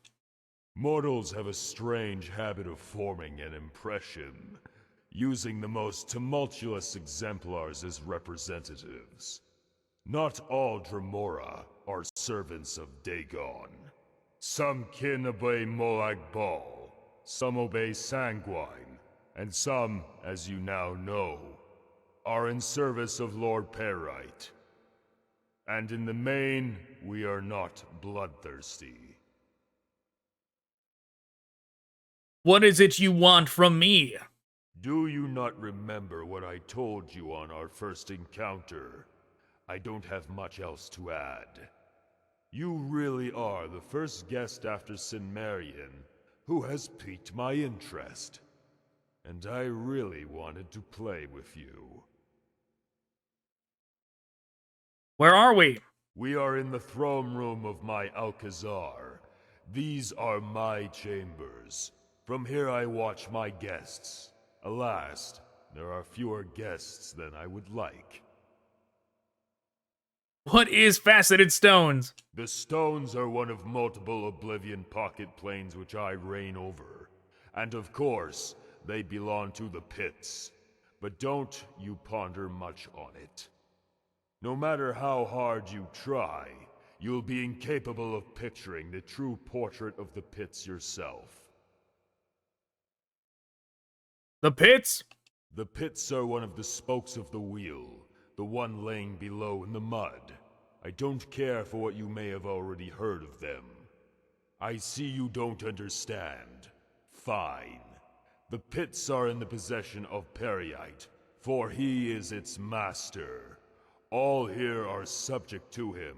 Mortals have a strange habit of forming an impression, using the most tumultuous exemplars as representatives. Not all Dremora are servants of Dagon. Some kin obey Molag Bal, some obey Sanguine, and some, as you now know, are in service of Lord Peryite. And in the main, we are not bloodthirsty. What is it you want from me? Do you not remember what I told you on our first encounter? I don't have much else to add. You really are the first guest after Sinmarian who has piqued my interest. And I really wanted to play with you. Where are we? We are in the throne room of my Alcazar. These are my chambers. From here I watch my guests. Alas, there are fewer guests than I would like. What is Faceted Stones? The stones are one of multiple Oblivion pocket planes which I reign over. And of course, they belong to the pits. But don't you ponder much on it. No matter how hard you try, you'll be incapable of picturing the true portrait of the pits yourself. The pits? The pits are one of the spokes of the wheel, the one laying below in the mud. I don't care for what you may have already heard of them. I see you don't understand. Fine. The pits are in the possession of Peryite, for he is its master. All here are subject to him,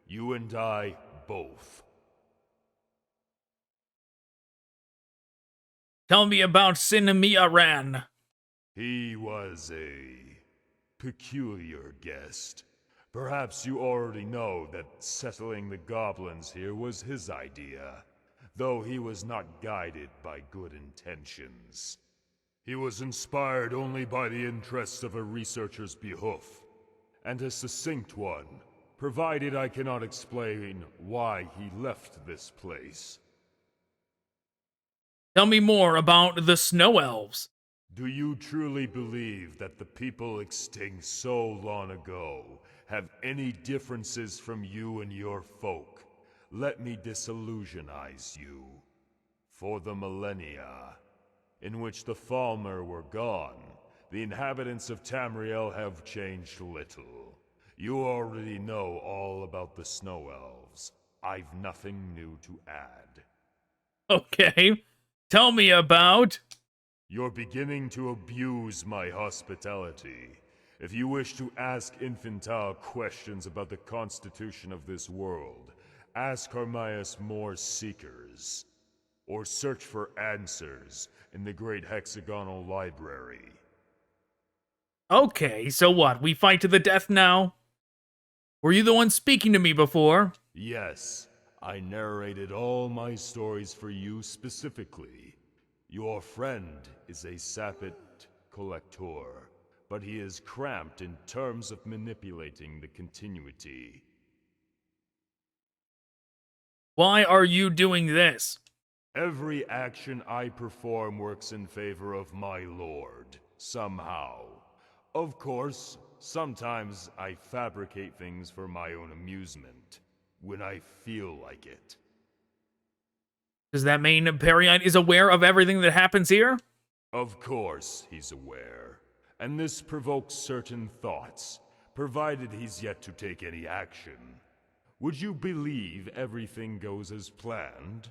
you and I both. Tell me about Sinmiaran. He was a peculiar guest. Perhaps you already know that settling the goblins here was his idea, though he was not guided by good intentions. He was inspired only by the interests of a researcher's behoof, and a succinct one, provided I cannot explain why he left this place. Tell me more about the Snow Elves. Do you truly believe that the people extinct so long ago have any differences from you and your folk? Let me disillusionize you. For the millennia, in which the Falmer were gone, the inhabitants of Tamriel have changed little. You already know all about the Snow Elves. I've nothing new to add. Okay. Tell me about... You're beginning to abuse my hospitality. If you wish to ask infantile questions about the constitution of this world, ask Hermias more seekers. Or search for answers in the Great Hexagonal Library. Okay, so what? We fight to the death now? Were you the one speaking to me before? Yes, I narrated all my stories for you specifically. Your friend is a sapid collector, but he is cramped in terms of manipulating the continuity. Why are you doing this? Every action I perform works in favor of my lord, somehow. Of course, sometimes I fabricate things for my own amusement, when I feel like it. Does that mean Peryite is aware of everything that happens here? Of course he's aware, and this provokes certain thoughts, provided he's yet to take any action. Would you believe everything goes as planned?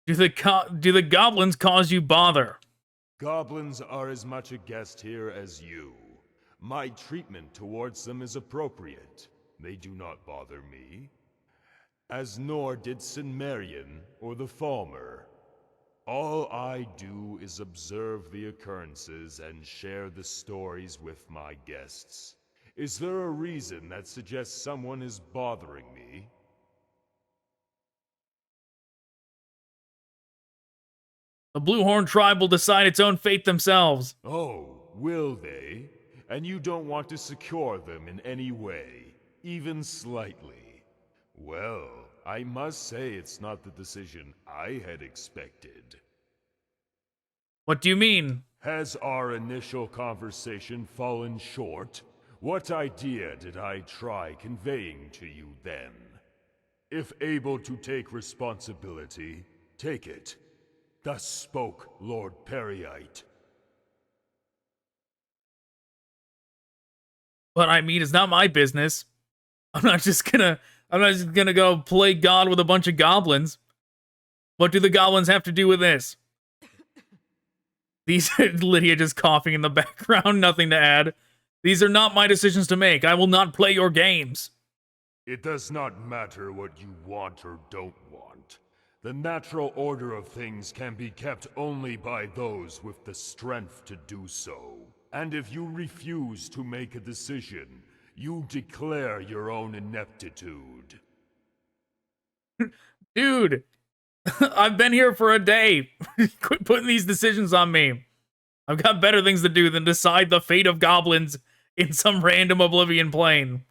Do the goblins cause you bother? Goblins are as much a guest here as you. My treatment towards them is appropriate. They do not bother me. As nor did Sinmerian or the Falmer. All I do is observe the occurrences and share the stories with my guests. Is there a reason that suggests someone is bothering me? The Bluehorn tribe will decide its own fate themselves. Oh, will they? And you don't want to secure them in any way, even slightly? Well, I must say it's not the decision I had expected. What do you mean? Has our initial conversation fallen short? What idea did I try conveying to you then? If able to take responsibility, take it. Thus spoke Lord Peryite. But I mean, it's not my business. I'm not just gonna go play God with a bunch of goblins. What do the goblins have to do with this? These Lydia just coughing in the background, nothing to add. These are not my decisions to make. I will not play your games. It does not matter what you want or don't want. The natural order of things can be kept only by those with the strength to do so. And if you refuse to make a decision, you declare your own ineptitude. Dude, I've been here for a day. Quit putting these decisions on me. I've got better things to do than decide the fate of goblins in some random Oblivion plane.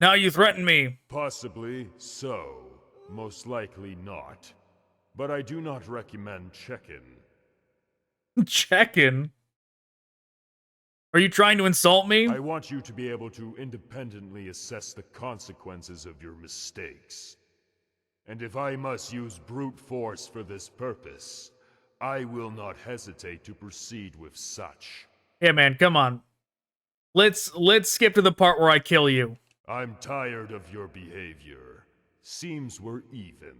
Now you threaten me. Possibly so. Most likely not. But I do not recommend check-in. Check-in? Are you trying to insult me? I want you to be able to independently assess the consequences of your mistakes. And if I must use brute force for this purpose, I will not hesitate to proceed with such. Yeah, man, come on. Let's skip to the part where I kill you. I'm tired of your behavior. Seems we're even.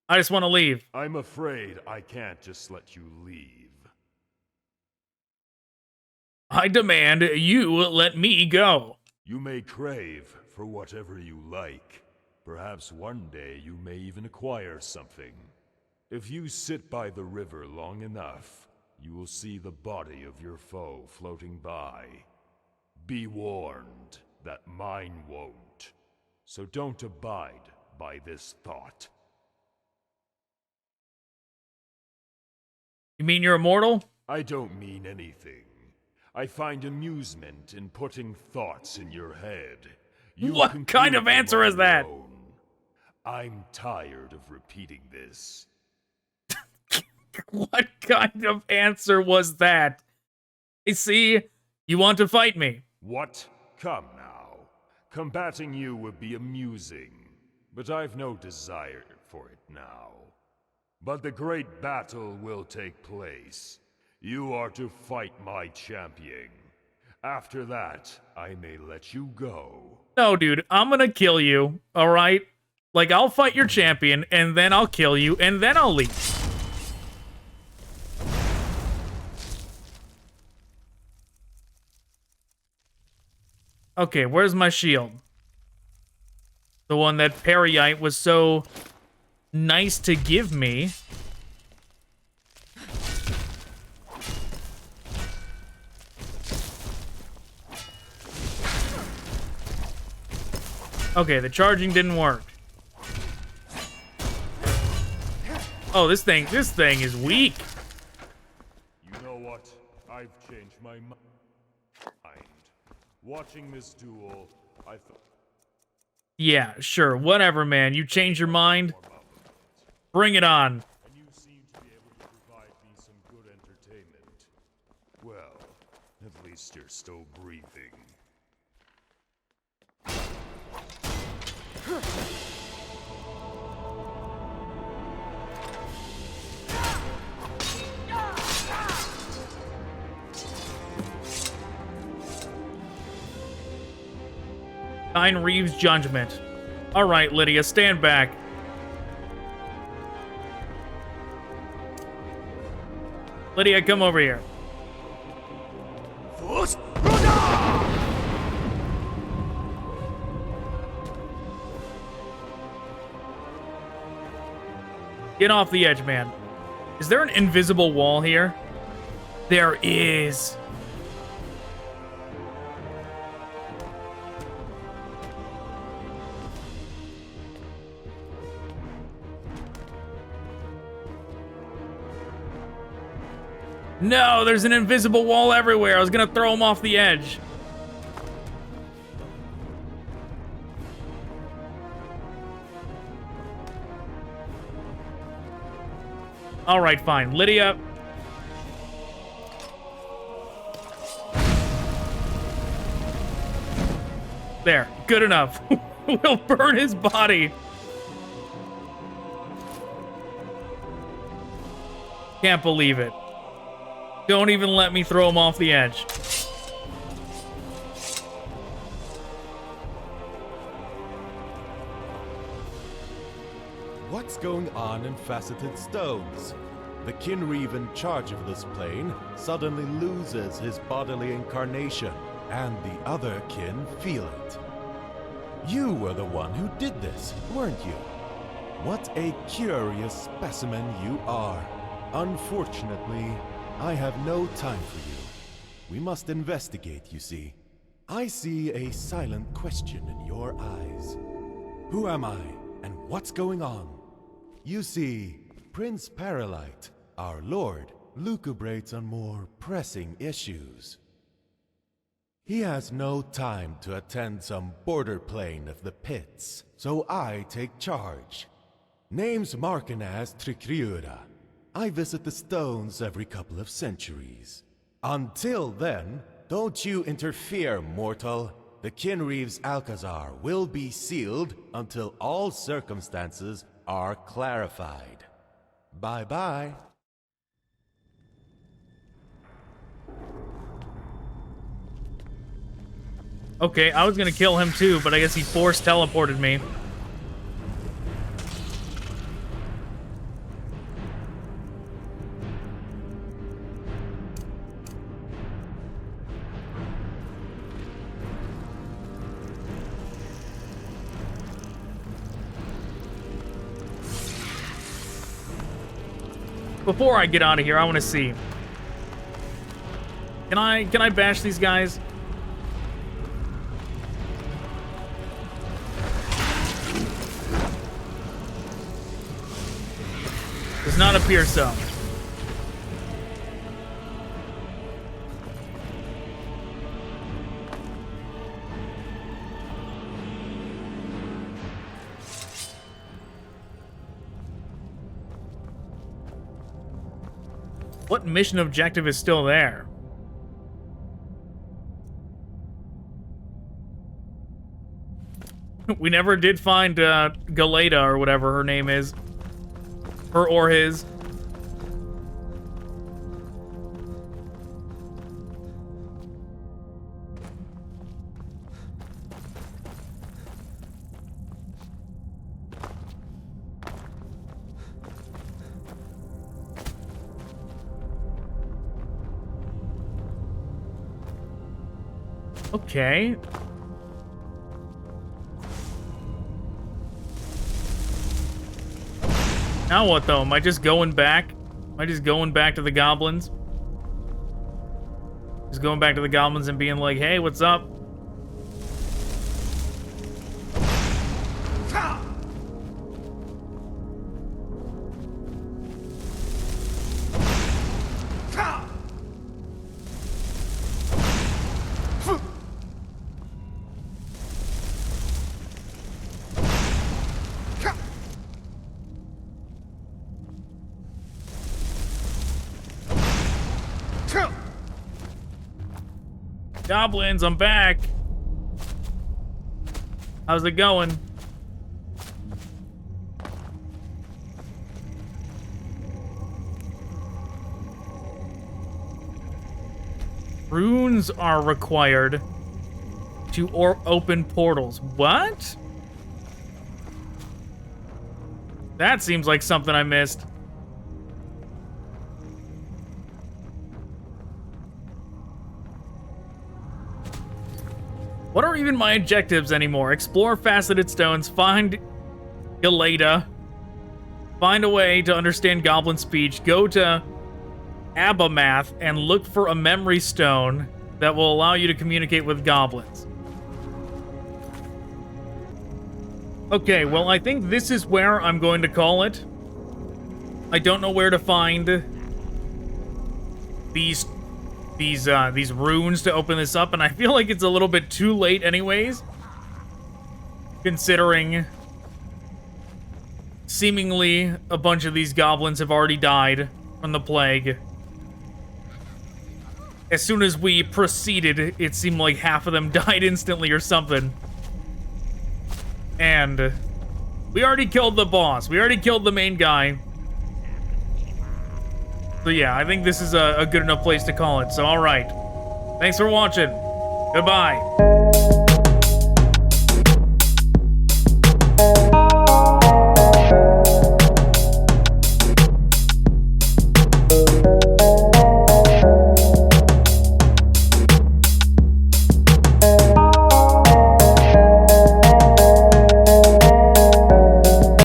I just want to leave. I'm afraid I can't just let you leave. I demand you let me go. You may crave for whatever you like. Perhaps one day you may even acquire something. If you sit by the river long enough, you will see the body of your foe floating by. Be warned that mine won't. So don't abide by this thought. You mean you're immortal? I don't mean anything. I find amusement in putting thoughts in your head. You What conclude kind of them answer on is that? your own. I'm tired of repeating this. What kind of answer was that? I see, you want to fight me. What? Come now. Combating you would be amusing, but I've no desire for it now. But the great battle will take place. You are to fight my champion. After that, I may let you go. No, dude, I'm gonna kill you, alright? Like, I'll fight your champion, and then I'll kill you, and then I'll leave. Okay, where's my shield? The one that Peryite was so nice to give me. Okay, the charging didn't work. Oh, this thing is weak. You know what? I've changed my mind. Watching this duel, I thought... Yeah, sure, whatever, man. You change your mind? Bring it on. And you seem to be able to provide me some good entertainment. Well, at least you're still breathing. Nine Reeves' judgment. All right, Lydia, stand back. Lydia, come over here. Get off the edge, man. Is there an invisible wall here? There is. No, there's an invisible wall everywhere. I was gonna throw him off the edge. All right, fine. Lydia. There, good enough. We'll burn his body. Can't believe it. Don't even let me throw him off the edge. What's going on in Faceted Stones? The Kinreeve in charge of this plane suddenly loses his bodily incarnation, and the other kin feel it. You were the one who did this, weren't you? What a curious specimen you are. Unfortunately, I have no time for you. We must investigate, you see. I see a silent question in your eyes. Who am I, and what's going on? You see, Prince Peryite, our lord, lucubrates on more pressing issues. He has no time to attend some border plane of the pits, so I take charge. Name's Markinaz Trikriura. I visit the stones every couple of centuries. Until then, don't you interfere, mortal. The Kinreeve's Alcazar will be sealed until all circumstances are clarified. Bye-bye. Okay, I was gonna kill him too, but I guess he force teleported me. before I get out of here, I want to see. Can I bash these guys? Does not appear so. What mission objective is still there? We never did find Galeta or whatever her name is. Her or his. Okay. Now what though? Am I just going back? Am I just going back to the goblins? Just going back to the goblins and being like, hey, what's up? Goblins, I'm back. How's it going? Runes are required to open portals. What? That seems like something I missed. What are even my objectives anymore? Explore Faceted Stones, find Galeta, find a way to understand Goblin speech, go to Abimath, and look for a memory stone that will allow you to communicate with goblins. Okay, well, I think this is where I'm going to call it. I don't know where to find these runes to open this up, and I feel like it's a little bit too late anyways, considering seemingly a bunch of these goblins have already died from the plague. As soon as we proceeded, it seemed like half of them died instantly or something. And we already killed the boss. We already killed the main guy. So yeah, I think this is a good enough place to call it. So alright. Thanks for watching. Goodbye.